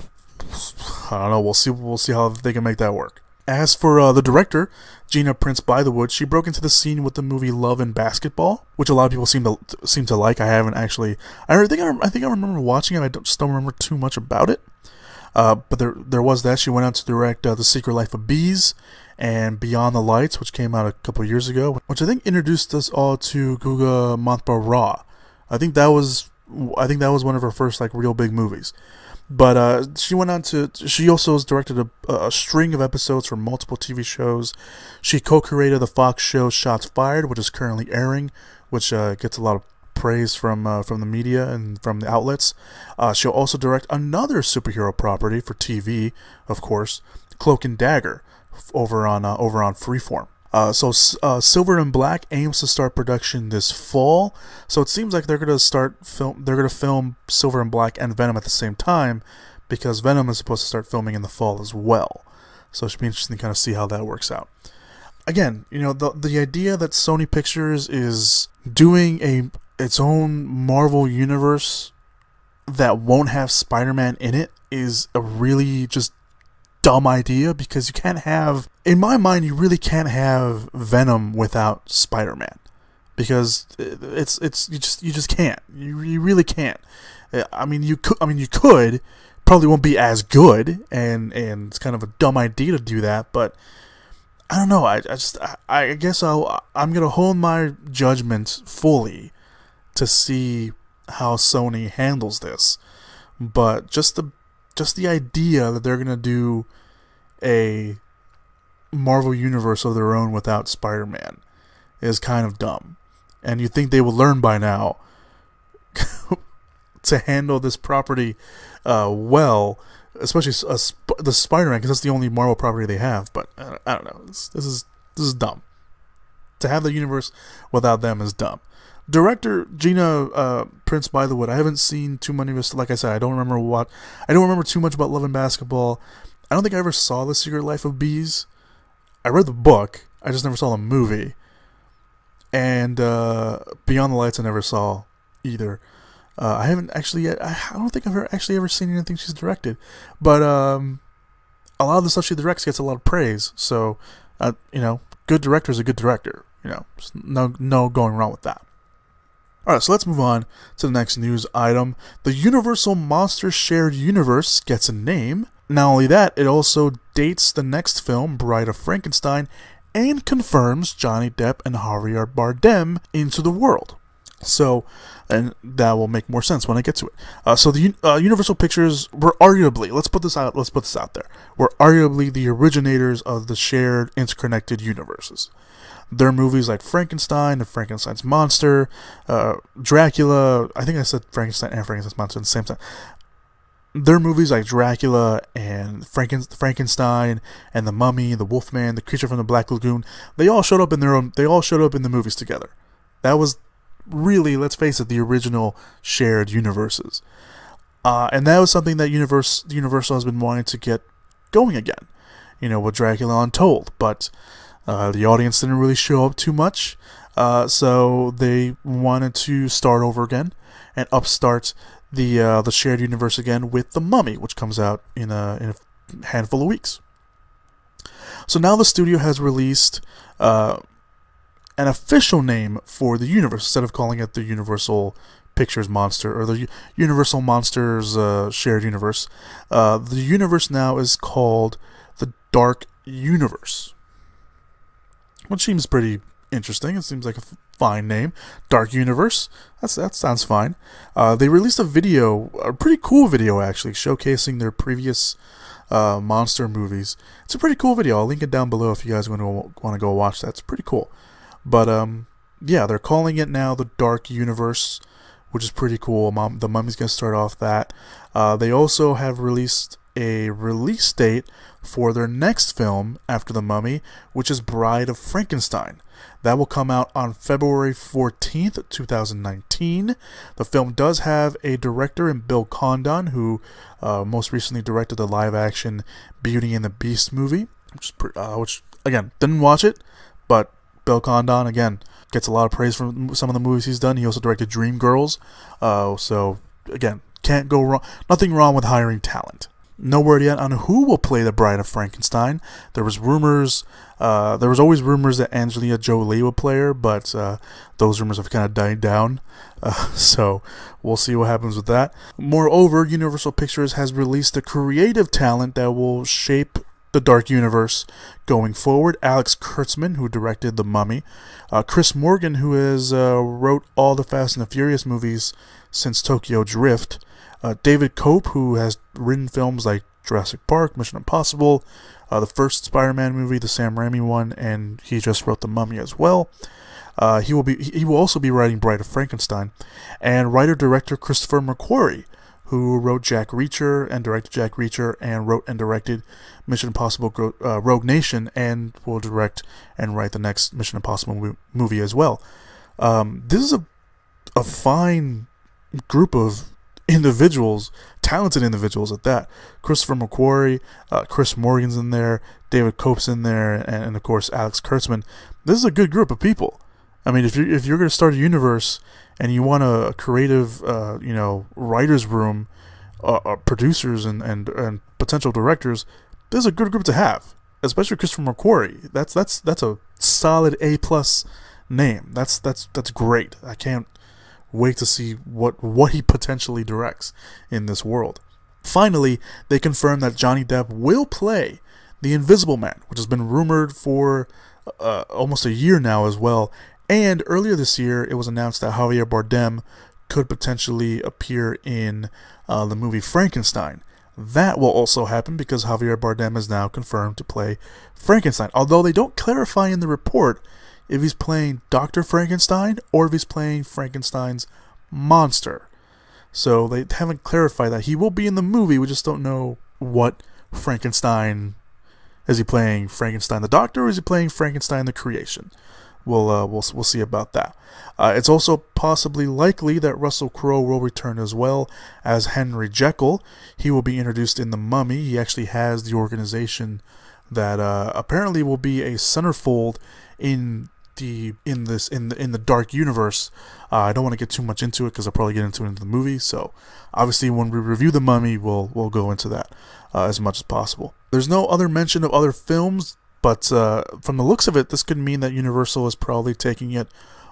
don't know. We'll see how they can make that work. As for the director, Gina Prince Bythewood, she broke into the scene with the movie Love and Basketball, which a lot of people seem to like. I haven't actually. I think I remember watching it. I just don't remember too much about it. But there was that. She went on to direct The Secret Life of Bees and Beyond the Lights, which came out a couple of years ago, which I think introduced us all to Guga Montbara. I think that was one of her first real big movies. But she went on to. She also has directed a string of episodes for multiple TV shows. She co-created the Fox show Shots Fired, which is currently airing, which gets a lot of praise from the media and from the outlets. She'll also direct another superhero property for TV, of course, Cloak and Dagger, over on Freeform. So Silver and Black aims to start production this fall. So it seems like they're gonna film Silver and Black and Venom at the same time, because Venom is supposed to start filming in the fall as well. So it should be interesting to kind of see how that works out. Again, the idea that Sony Pictures is doing its own Marvel universe that won't have Spider-Man in it is a really just dumb idea, because you can't have, in my mind, you really can't have Venom without Spider-Man, because you just can't. You really can't. I mean, you could. Probably won't be as good, and it's kind of a dumb idea to do that, but I don't know. I guess I'm gonna hold my judgment fully to see how Sony handles this. But just the idea that they're gonna do a Marvel universe of their own without Spider-Man is kind of dumb. And you think they will learn by now to handle this property well, especially the Spider-Man, because that's the only Marvel property they have. But I don't know. This is dumb. To have the universe without them is dumb. Director Gina Prince Bythewood, I haven't seen too many of this. Like I said, I don't remember too much about Love and Basketball. I don't think I ever saw The Secret Life of Bees. I read the book. I just never saw the movie. And Beyond the Lights I never saw either. I haven't actually yet. I don't think I've ever seen anything she's directed. But a lot of the stuff she directs gets a lot of praise. So, good director is a good director. Just no going wrong with that. Alright, so let's move on to the next news item. The Universal Monsters Shared Universe gets a name. Not only that, it also dates the next film, Bride of Frankenstein, and confirms Johnny Depp and Javier Bardem into the world. So, and that will make more sense when I get to it. So the Universal Pictures were arguably, let's put this out there, were arguably the originators of the shared interconnected universes. Their movies like Frankenstein and Frankenstein's Monster, Dracula, I think I said Frankenstein and Frankenstein's Monster at the same time. Their movies like Dracula and Frankenstein and The Mummy, The Wolfman, The Creature from the Black Lagoon, they all showed up in the movies together. That was really, let's face it, the original shared universes. And that was something that Universal has been wanting to get going again, with Dracula Untold, but the audience didn't really show up too much, so they wanted to start over again and upstart the shared universe again with The Mummy, which comes out in a handful of weeks. So now the studio has released an official name for the universe, instead of calling it the Universal Pictures Monster or the Universal Monsters Shared Universe. The universe now is called the Dark Universe, which seems pretty interesting. It seems like a fine name. Dark Universe. That sounds fine. They released a pretty cool video actually, showcasing their previous monster movies. It's a pretty cool video. I'll link it down below if you guys want to go watch that. It's pretty cool. But yeah, they're calling it now the Dark Universe, which is pretty cool. The Mummy's gonna start off that. They also have released a release date for their next film after The Mummy, which is Bride of Frankenstein. That will come out on February 14th, 2019. The film does have a director in Bill Condon, who most recently directed the live-action Beauty and the Beast movie, which again, didn't watch it, but Bill Condon, again, gets a lot of praise from some of the movies he's done. He also directed Dreamgirls, so again, can't go wrong. Nothing wrong with hiring talent. No word yet on who will play the Bride of Frankenstein. There was always rumors that Angelina Jolie would play her, but those rumors have kind of died down. So we'll see what happens with that. Moreover, Universal Pictures has released the creative talent that will shape the Dark Universe going forward. Alex Kurtzman, who directed The Mummy. Chris Morgan, who has wrote all the Fast and the Furious movies since Tokyo Drift. David Cope, who has written films like Jurassic Park, Mission Impossible, the first Spider-Man movie, the Sam Raimi one, and he just wrote The Mummy as well. He will also be writing Bride of Frankenstein, and writer-director Christopher McQuarrie, who wrote Jack Reacher and directed Jack Reacher, and wrote and directed Mission Impossible Rogue Nation, and will direct and write the next Mission Impossible movie as well. This is a fine group of individuals, talented individuals at that. Christopher McQuarrie, Chris Morgan's in there, David Cope's in there, and of course Alex Kurtzman. This is a good group of people. I mean, if you're going to start a universe and you want a creative, writers' room, producers and potential directors, this is a good group to have. Especially Christopher McQuarrie. That's a solid A+ name. That's great. I can't wait to see what he potentially directs in this world. Finally, they confirmed that Johnny Depp will play the Invisible Man, which has been rumored for almost a year now as well. And earlier this year, it was announced that Javier Bardem could potentially appear in the movie Frankenstein. That will also happen because Javier Bardem is now confirmed to play Frankenstein. Although they don't clarify in the report if he's playing Dr. Frankenstein or if he's playing Frankenstein's monster. So they haven't clarified that. He will be in the movie, we just don't know what Frankenstein. Is he playing Frankenstein the Doctor, or is he playing Frankenstein the Creation? We'll see about that. It's also possibly likely that Russell Crowe will return as well as Henry Jekyll. He will be introduced in The Mummy. He actually has the organization that apparently will be a centerfold in the dark universe. I don't want to get too much into it because I'll probably get into it in the movie. So obviously, when we review The Mummy, we'll go into that as much as possible. There's no other mention of other films. But from the looks of it, this could mean that Universal is probably taking it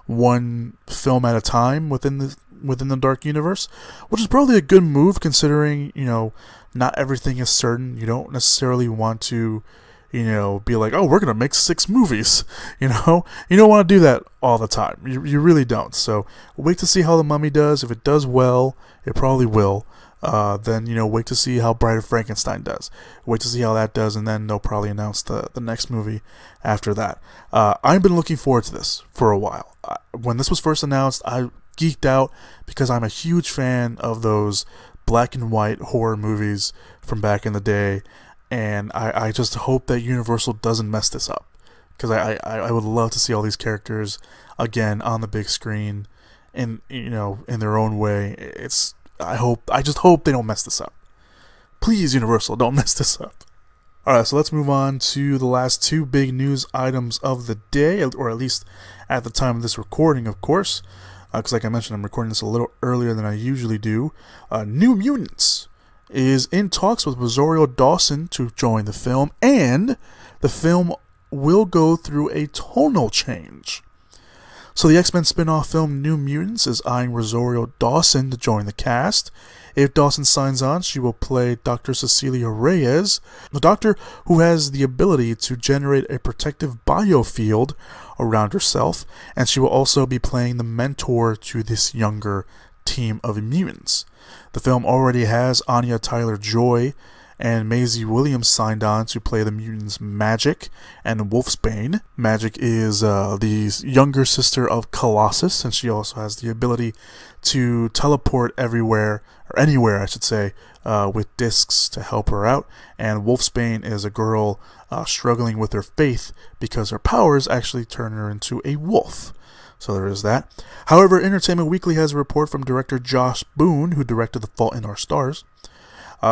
one film at a time within the Dark Universe, which is probably a good move considering, not everything is certain. You don't necessarily want to, be like, oh, we're going to make 6 movies, You don't want to do that all the time. You really don't. So wait to see how The Mummy does. If it does well, it probably will. Then wait to see how Bride of Frankenstein does. Wait to see how that does, and then they'll probably announce the next movie after that. I've been looking forward to this for a while. When this was first announced, I geeked out because I'm a huge fan of those black and white horror movies from back in the day, and I just hope that Universal doesn't mess this up, because I would love to see all these characters again on the big screen, in their own way. I just hope they don't mess this up. Please, Universal, don't mess this up. Alright, so let's move on to the last 2 big news items of the day, or at least at the time of this recording, of course. Because like I mentioned, I'm recording this a little earlier than I usually do. New Mutants is in talks with Rosario Dawson to join the film, and the film will go through a tonal change. So the X-Men spin-off film New Mutants is eyeing Rosario Dawson to join the cast. If Dawson signs on, she will play Dr. Cecilia Reyes, the doctor who has the ability to generate a protective biofield around herself, and she will also be playing the mentor to this younger team of mutants. The film already has Anya Taylor-Joy and Maisie Williams signed on to play the mutants Magic and Wolfsbane. Magic is the younger sister of Colossus, and she also has the ability to teleport everywhere, or anywhere I should say, with discs to help her out. And Wolfsbane is a girl struggling with her faith because her powers actually turn her into a wolf. So there is that. However, Entertainment Weekly has a report from director Josh Boone, who directed The Fault in Our Stars,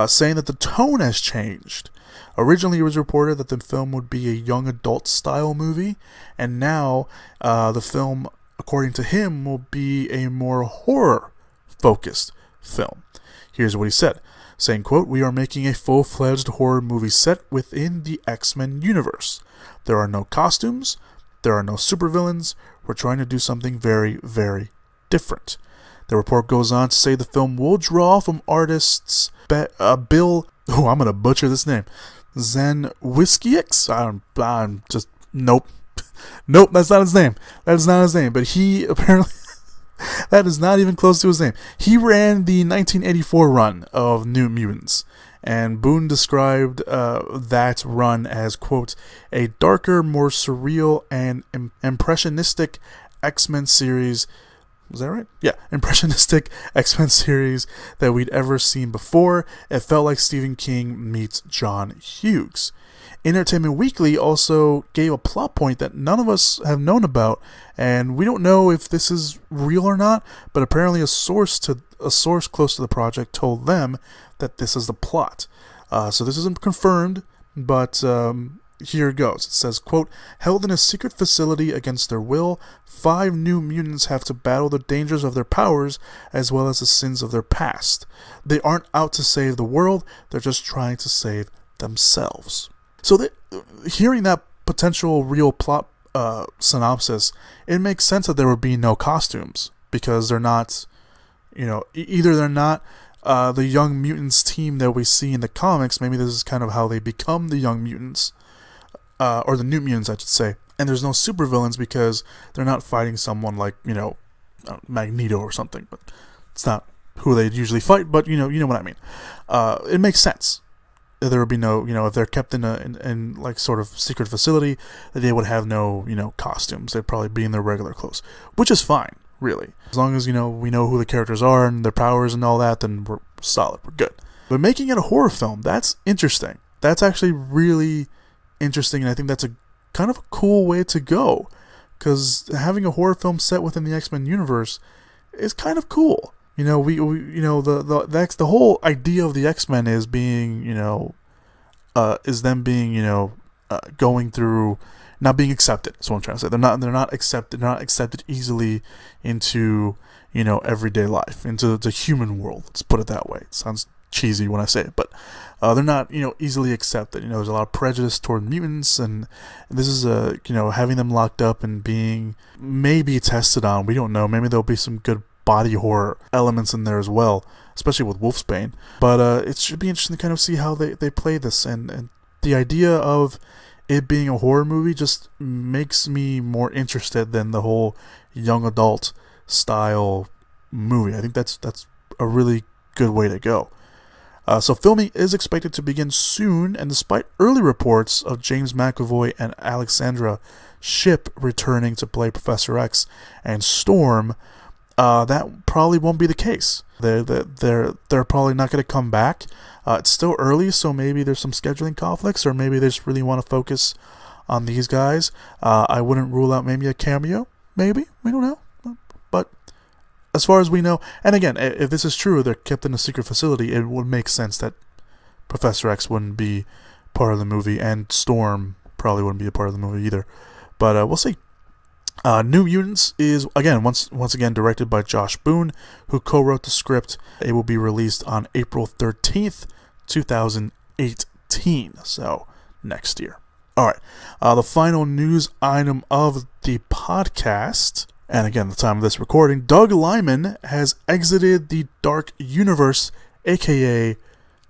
saying that the tone has changed. Originally, it was reported that the film would be a young adult style movie, and now the film, according to him, will be a more horror focused film. Here's what he said, saying, quote, "We are making a full-fledged horror movie set within the X-Men universe. There are no costumes, there are no supervillains. We're trying to do something very, very different." The report goes on to say the film will draw from artists Bill, I'm going to butcher this name, Zanwiskiewicz. Nope, that's not his name. That is not his name. But he apparently, That is not even close to his name. He ran the 1984 run of New Mutants, and Boone described that run as, quote, a darker, more surreal and impressionistic X-Men series. Was that right? Yeah, impressionistic X-Men series that we'd ever seen before. It felt like Stephen King meets John Hughes. Entertainment Weekly also gave a plot point that none of us have known about, and we don't know if this is real or not, but apparently a source close to the project told them that this is the plot. So this isn't confirmed, but here it goes. It says, quote, held in a secret facility against their will, 5 new mutants have to battle the dangers of their powers as well as the sins of their past. They aren't out to save the world, they're just trying to save themselves. So hearing that potential real plot synopsis, it makes sense that there would be no costumes, because they're not, either they're not the Young Mutants team that we see in the comics. Maybe this is kind of how they become the Young Mutants, or the New Mutants, I should say. And there's no supervillains because they're not fighting someone like, Magneto or something. But it's not who they usually fight, but you know what I mean. It makes sense. There would be no, if they're kept in like sort of secret facility, they would have no, costumes. They'd probably be in their regular clothes, which is fine, really. As long as, we know who the characters are and their powers and all that, then we're solid, we're good. But making it a horror film, that's interesting. That's actually really interesting, and I think that's a kind of a cool way to go, because having a horror film set within the X-Men universe is kind of cool. The whole idea of the X-Men is being, going through, not being accepted. That's what I'm trying to say. They're not accepted easily into, everyday life, into the human world. Let's put it that way. It sounds cheesy when I say it, but they're not, easily accepted. There's a lot of prejudice toward mutants, and this is having them locked up and being maybe tested on. We don't know. Maybe there'll be some good body horror elements in there as well, especially with Wolfsbane. But it should be interesting to kind of see how they play this, and the idea of it being a horror movie just makes me more interested than the whole young adult style movie. I think that's a really good way to go. So filming is expected to begin soon, and despite early reports of James McAvoy and Alexandra Shipp returning to play Professor X and Storm, that probably won't be the case. They're probably not going to come back. It's still early, so maybe there's some scheduling conflicts, or maybe they just really want to focus on these guys. I wouldn't rule out maybe a cameo. Maybe, we don't know. But as far as we know, and again, if this is true, they're kept in a secret facility, it would make sense that Professor X wouldn't be part of the movie, and Storm probably wouldn't be a part of the movie either. But we'll see. New Mutants is, again, once again directed by Josh Boone, who co-wrote the script. It will be released on April 13th, 2018, so next year. Alright, the final news item of the podcast, and again, the time of this recording, Doug Liman has exited the Dark Universe, aka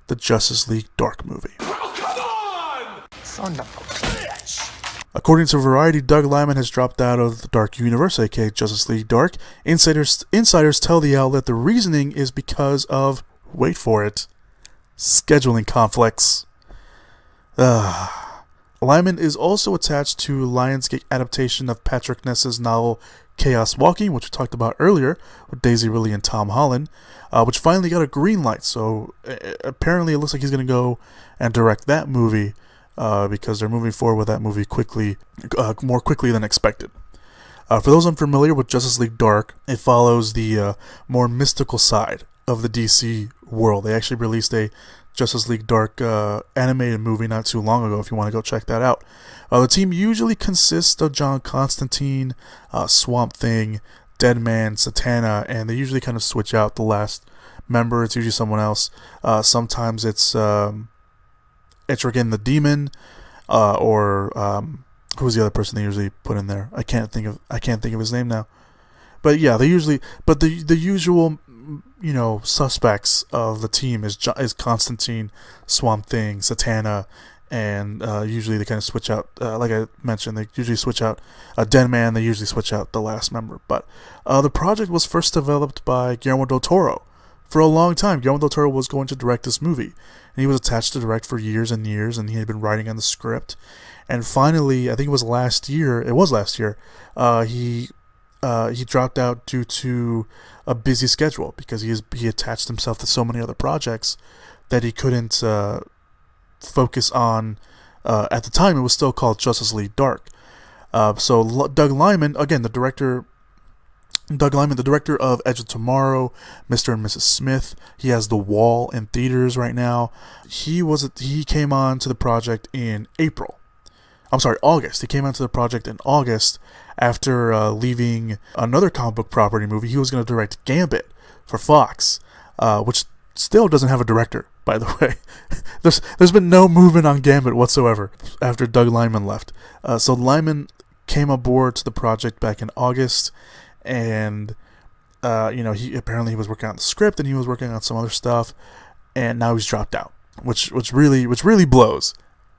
the Justice League Dark movie. Oh, come on! Son of a bitch! According to Variety, Doug Liman has dropped out of the Dark Universe, aka Justice League Dark. Insiders tell the outlet the reasoning is because of, wait for it, scheduling conflicts. Liman is also attached to Lionsgate adaptation of Patrick Ness's novel Chaos Walking, which we talked about earlier, with Daisy Ridley and Tom Holland, which finally got a green light. So apparently it looks like he's going to go and direct that movie, because they're moving forward with that movie more quickly than expected. For those unfamiliar with Justice League Dark, it follows the more mystical side of the DC world. They actually released a Justice League Dark animated movie not too long ago, if you want to go check that out. The team usually consists of John Constantine, Swamp Thing, Deadman, Satana, and they usually kind of switch out the last member. It's usually someone else. Sometimes it's Etrigan the Demon, or who's the other person they usually put in there? I can't think of his name now. But yeah, the usual suspects of the team is Constantine, Swamp Thing, Satana, and usually they kind of switch out, like I mentioned, they usually switch out a dead man, they usually switch out the last member. But the project was first developed by Guillermo del Toro. For a long time, Guillermo del Toro was going to direct this movie, and he was attached to direct for years and years, and he had been writing on the script. And finally, I think it was last year, he dropped out due to a busy schedule, because he attached himself to so many other projects that he couldn't focus on. At the time, it was still called Justice League Dark. So Doug Liman, again, the director of Edge of Tomorrow, Mr. and Mrs. Smith. He has The Wall in theaters right now. He came on to the project in August. He came onto the project in August after leaving another comic book property movie. He was going to direct Gambit for Fox, which still doesn't have a director, by the way. There's been no movement on Gambit whatsoever after Doug Liman left. So Liman came aboard to the project back in August, and he was working on the script, and he was working on some other stuff, and now he's dropped out, which really blows.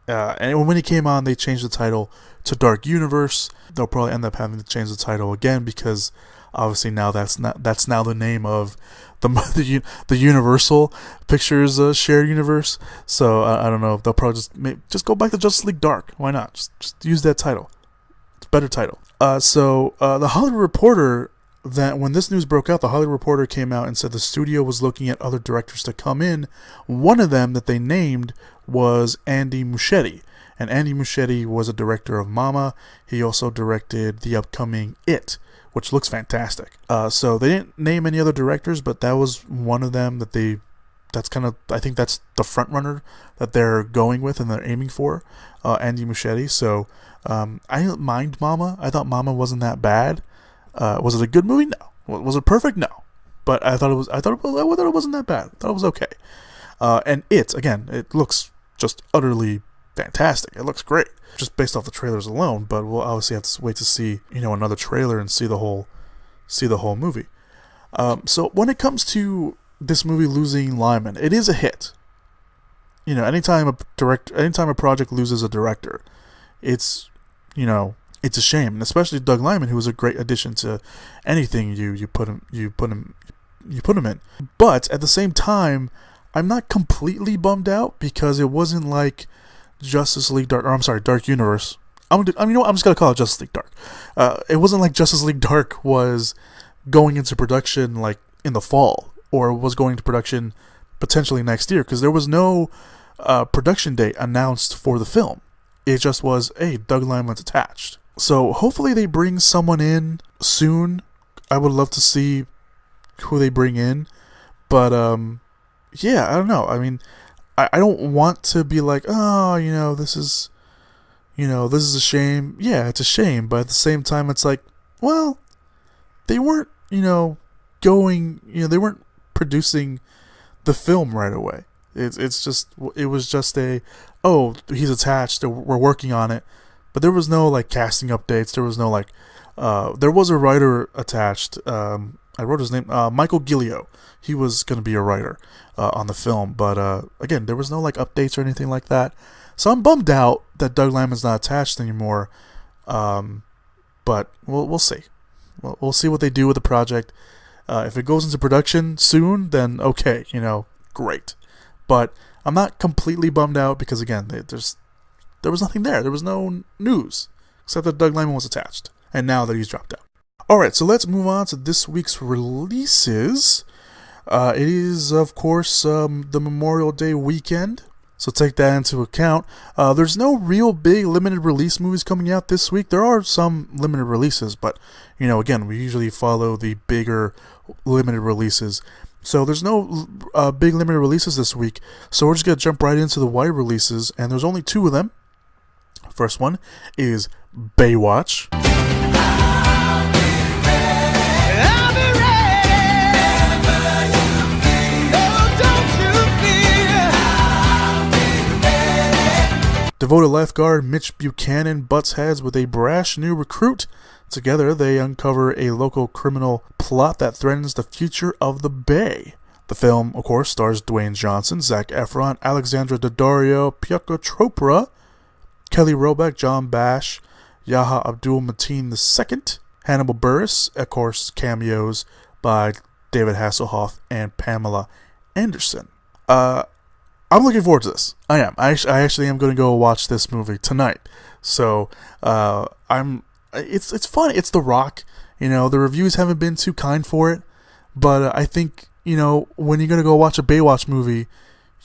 And when he came on, they changed the title to Dark Universe. They'll probably end up having to change the title again, because obviously now that's now the name of the Universal Pictures shared universe. So I don't know. They'll probably just go back to Justice League Dark. Why not? Just use that title. It's a better title. So the Hollywood Reporter, that when this news broke out, the Hollywood Reporter came out and said the studio was looking at other directors to come in. One of them that they named was Andy Muschietti. And Andy Muschietti was a director of Mama. He also directed the upcoming It, which looks fantastic. So they didn't name any other directors, but that was one of them that I think that's the frontrunner that they're going with and they're aiming for, Andy Muschietti. So I didn't mind Mama. I thought Mama wasn't that bad. Was it a good movie? No. Was it perfect? No. But I thought it wasn't that bad. I thought it was okay. And it looks just utterly fantastic. It looks great, just based off the trailers alone. But we'll obviously have to wait to see another trailer and see the whole movie. So when it comes to this movie losing Liman, it is a hit. Anytime a project loses a director, it's a shame, and especially Doug Liman, who was a great addition to anything you put him in. But at the same time, I'm not completely bummed out, because it wasn't like Justice League Dark, Dark Universe. I'm just gonna call it Justice League Dark. It wasn't like Justice League Dark was going into production like in the fall, or was going to production potentially next year, because there was no production date announced for the film. It just was, hey, Doug Liman's attached. So hopefully they bring someone in soon. I would love to see who they bring in, but yeah, I don't know. I mean, I don't want to be like, oh, this is a shame. Yeah, it's a shame, but at the same time, it's like, well, they weren't, they weren't producing the film right away. It was just he's attached, we're working on it. But there was no like casting updates. There was no like, there was a writer attached. I wrote his name, Michael Gillio. He was going to be a writer on the film. But again, there was no like updates or anything like that. So I'm bummed out that Doug Liman's not attached anymore. But we'll see. We'll see what they do with the project. If it goes into production soon, then okay, great. But I'm not completely bummed out, because again, there was nothing there. There was no news except that Doug Liman was attached, and now that he's dropped out. Alright, so let's move on to this week's releases. It is, of course, the Memorial Day weekend, so take that into account. There's no real big limited release movies coming out this week. There are some limited releases, but, again, we usually follow the bigger limited releases. So there's no big limited releases this week, so we're just going to jump right into the wide releases, and there's only two of them. First one is Baywatch. Devoted lifeguard Mitch Buchanan butts heads with a brash new recruit. Together, they uncover a local criminal plot that threatens the future of the Bay. The film, of course, stars Dwayne Johnson, Zac Efron, Alexandra Daddario, Priyanka Chopra, Kelly Roebuck, John Bash, Yaha Abdul-Mateen II, Hannibal Buress, of course, cameos by David Hasselhoff and Pamela Anderson. I'm looking forward to this. I am. I actually am going to go watch this movie tonight. So it's fun. It's The Rock. You know, the reviews haven't been too kind for it, but I think, you know, when you're going to go watch a Baywatch movie,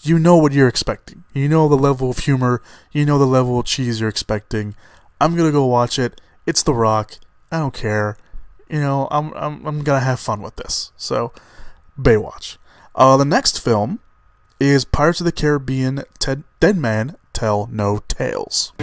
you know what you're expecting. You know the level of humor. You know the level of cheese you're expecting. I'm going to go watch it. It's The Rock. I don't care. You know, I'm going to have fun with this. So, Baywatch. The next film is Pirates of the Caribbean Dead Man Tell No Tales.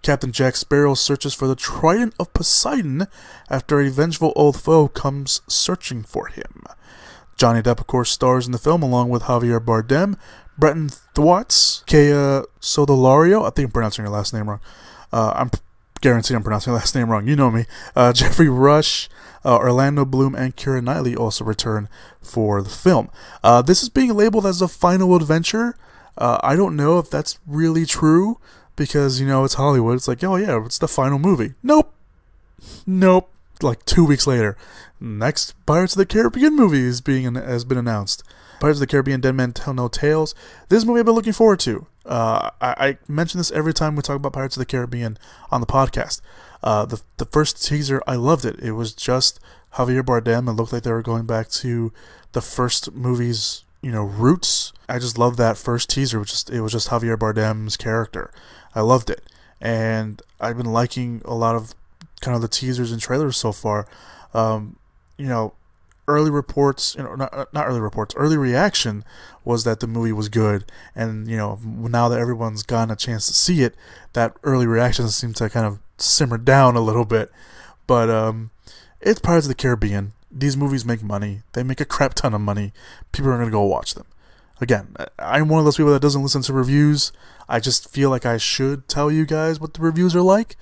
Captain Jack Sparrow searches for the Trident of Poseidon after a vengeful old foe comes searching for him. Johnny Depp, of course, stars in the film along with Javier Bardem, Bretton Thwaites, Kea Sodolario. I think I'm pronouncing your last name wrong. I'm guaranteed I'm pronouncing your last name wrong. You know me. Jeffrey Rush, Orlando Bloom, and Keira Knightley also return for the film. This is being labeled as a final adventure. I don't know if that's really true because, you know, it's Hollywood. It's like, oh yeah, it's the final movie. Nope. Like 2 weeks later, next Pirates of the Caribbean movie has been announced. Pirates of the Caribbean Dead Man Tell No Tales. This movie I've been looking forward to. I mention this every time we talk about Pirates of the Caribbean on the podcast. The first teaser, I loved it. It was just Javier Bardem. It looked like they were going back to the first movie's, you know, roots. I just loved that first teaser. It was just Javier Bardem's character. I loved it. And I've been liking a lot of kind of the teasers and trailers so far. You know, early reports, you know, not early reports, early reaction was that the movie was good. And, you know, now that everyone's gotten a chance to see it, that early reaction seems to kind of simmer down a little bit. But it's Pirates of the Caribbean. These movies make money. They make a crap ton of money. People are going to go watch them. Again, I'm one of those people that doesn't listen to reviews. I just feel like I should tell you guys what the reviews are like.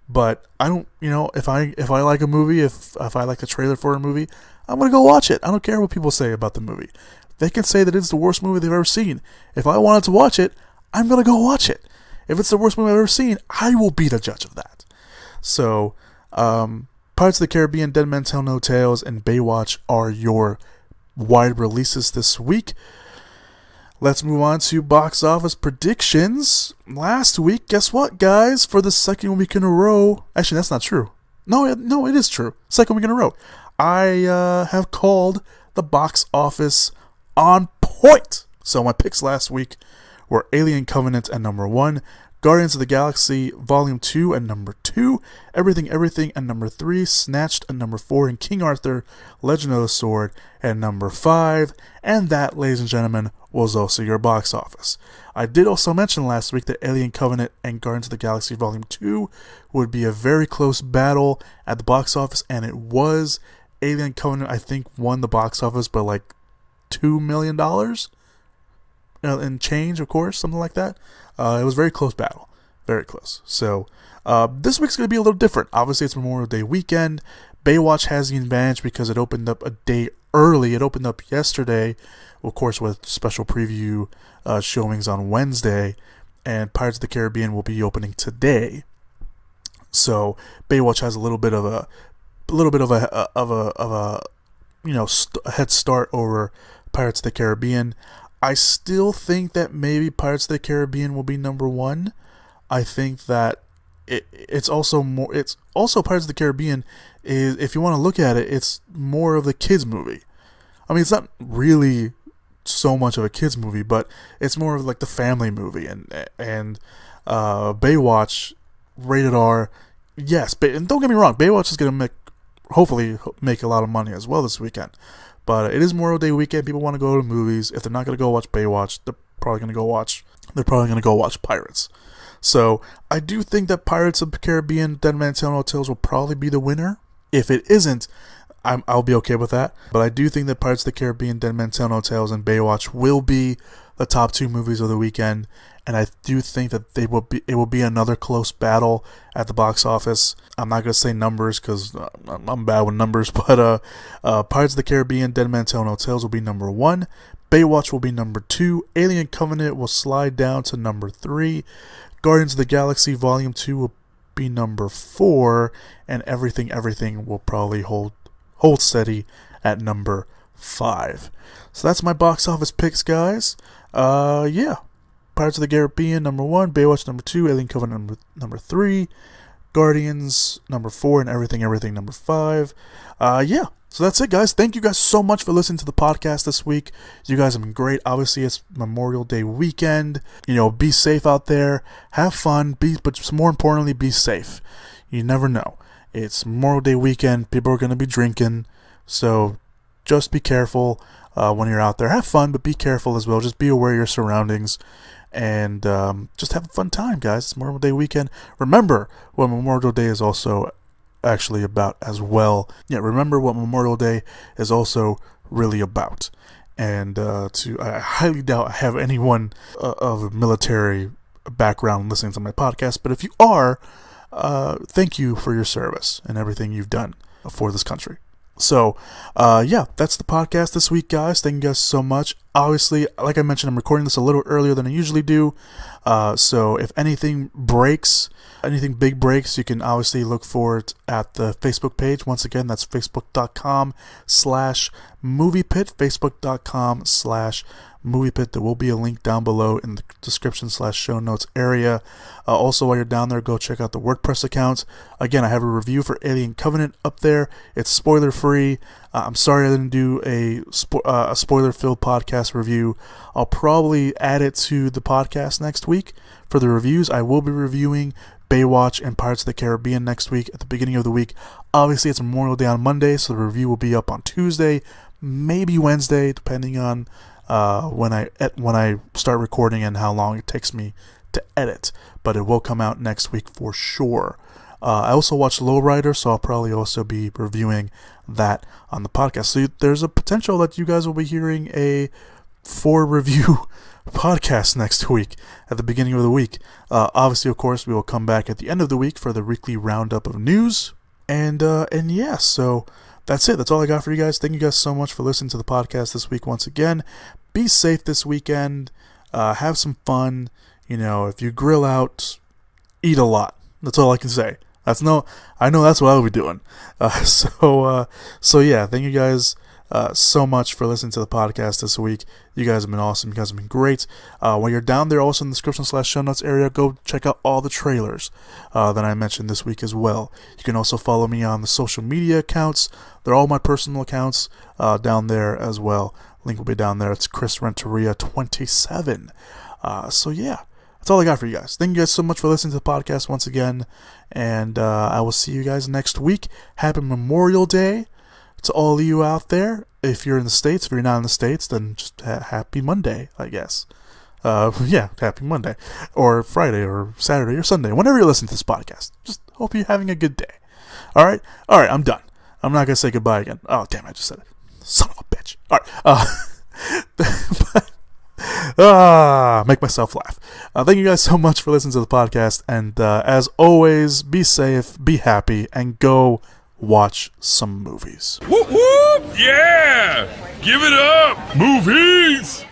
But I don't, you know, if I like a movie, if I like a trailer for a movie, I'm going to go watch it. I don't care what people say about the movie. They can say that it's the worst movie they've ever seen. If I wanted to watch it, I'm going to go watch it. If it's the worst movie I've ever seen, I will be the judge of that. So, Pirates of the Caribbean, Dead Men Tell No Tales, and Baywatch are your wide releases this week. Let's move on to box office predictions. Last week, guess what, guys? For the second week in a row... Actually, that's not true. No, it is true. Second week in a row. I have called the box office on point. So my picks last week were Alien Covenant at number 1, Guardians of the Galaxy Volume 2 at number 2, Everything Everything at number 3, Snatched at number 4, and King Arthur Legend of the Sword at number 5. And that, ladies and gentlemen, was also your box office. I did also mention last week that Alien Covenant and Guardians of the Galaxy Volume 2 would be a very close battle at the box office, and it was. Alien Covenant, I think, won the box office by like $2 million and change, of course, something like that. It was a very close battle. Very close. So, this week's going to be a little different. Obviously, it's Memorial Day weekend. Baywatch has the advantage because it opened up a day early. It opened up yesterday, of course, with special preview showings on Wednesday, and Pirates of the Caribbean will be opening today. So, Baywatch has a little bit of a you know, head start over Pirates of the Caribbean. I still think that maybe Pirates of the Caribbean will be number 1. I think that it's also Pirates of the Caribbean is, if you want to look at it, it's more of a kids movie. I mean, it's not really so much of a kids movie, but it's more of like the family movie. And Baywatch, rated R, yes, and don't get me wrong, Baywatch is going to hopefully make a lot of money as well this weekend. But it is Memorial Day weekend. People want to go to movies. If they're not going to go watch Baywatch, they're probably going to go watch Pirates. So I do think that Pirates of the Caribbean, Dead Man Tell No Tales will probably be the winner. If it isn't, I'll be okay with that. But I do think that Pirates of the Caribbean, Dead Man Tell No Tales, and Baywatch will be the top 2 movies of the weekend, and I do think that it will be another close battle at the box office. I'm not gonna say numbers because I'm bad with numbers, but Pirates of the Caribbean: Dead Man Tell No Tales will be number 1. Baywatch will be number 2. Alien Covenant will slide down to number 3. Guardians of the Galaxy Volume 2 will be number 4, and Everything will probably hold steady at number 5. So that's my box office picks, guys. Yeah. Pirates of the Caribbean number 1, Baywatch number 2, Alien Covenant number 3, Guardians number 4, and Everything number 5. Yeah. So that's it, guys. Thank you guys so much for listening to the podcast this week. You guys have been great. Obviously, it's Memorial Day weekend. You know, be safe out there. Have fun. But more importantly, be safe. You never know. It's Memorial Day weekend. People are going to be drinking. So just be careful when you're out there. Have fun, but be careful as well. Just be aware of your surroundings. And just have a fun time, guys. It's Memorial Day weekend. Remember what Memorial Day is also actually about as well. Yeah, remember what Memorial Day is also really about. And I highly doubt I have anyone of a military background listening to my podcast, but if you are, thank you for your service and everything you've done for this country. So, yeah, that's the podcast this week, guys. Thank you guys so much. Obviously, like I mentioned, I'm recording this a little earlier than I usually do. So if anything big breaks, you can obviously look for it at the Facebook page. Once again, that's facebook.com/moviepit, facebook.com/moviepit. There will be a link down below in the description/show notes area. Also, while you're down there, go check out the WordPress account. Again, I have a review for Alien Covenant up there. It's spoiler free. I'm sorry I didn't do a spoiler-filled podcast review. I'll probably add it to the podcast next week for the reviews. I will be reviewing Baywatch and Pirates of the Caribbean next week at the beginning of the week. Obviously, it's Memorial Day on Monday, so the review will be up on Tuesday, maybe Wednesday, depending on when I start recording and how long it takes me to edit. But it will come out next week for sure. I also watched Lowrider, so I'll probably also be reviewing that on the podcast. So there's a potential that you guys will be hearing a 4-review podcast next week at the beginning of the week. Obviously, of course, we will come back at the end of the week for the weekly roundup of news. And yeah, so that's it. That's all I got for you guys. Thank you guys so much for listening to the podcast this week once again. Be safe this weekend. Have some fun. You know, if you grill out, eat a lot. That's all I can say. I know that's what I'll be doing. So yeah, thank you guys so much for listening to the podcast this week. You guys have been awesome. You guys have been great. While you're down there, also in the description/show notes area, go check out all the trailers that I mentioned this week as well. You can also follow me on the social media accounts. They're all my personal accounts down there as well. Link will be down there. It's Chris Renteria 27. So yeah. That's all I got for you guys. Thank you guys so much for listening to the podcast once again. And I will see you guys next week. Happy Memorial Day to all of you out there. If you're in the States, if you're not in the States, then just happy Monday, I guess. Yeah, happy Monday. Or Friday, or Saturday, or Sunday. Whenever you listen to this podcast. Just hope you're having a good day. Alright, I'm done. I'm not going to say goodbye again. Oh, damn, I just said it. Son of a bitch. Alright, make myself laugh. Thank you guys so much for listening to the podcast, and as always, be safe, be happy, and go watch some movies. Whoop whoop! Yeah! Give it up! Movies!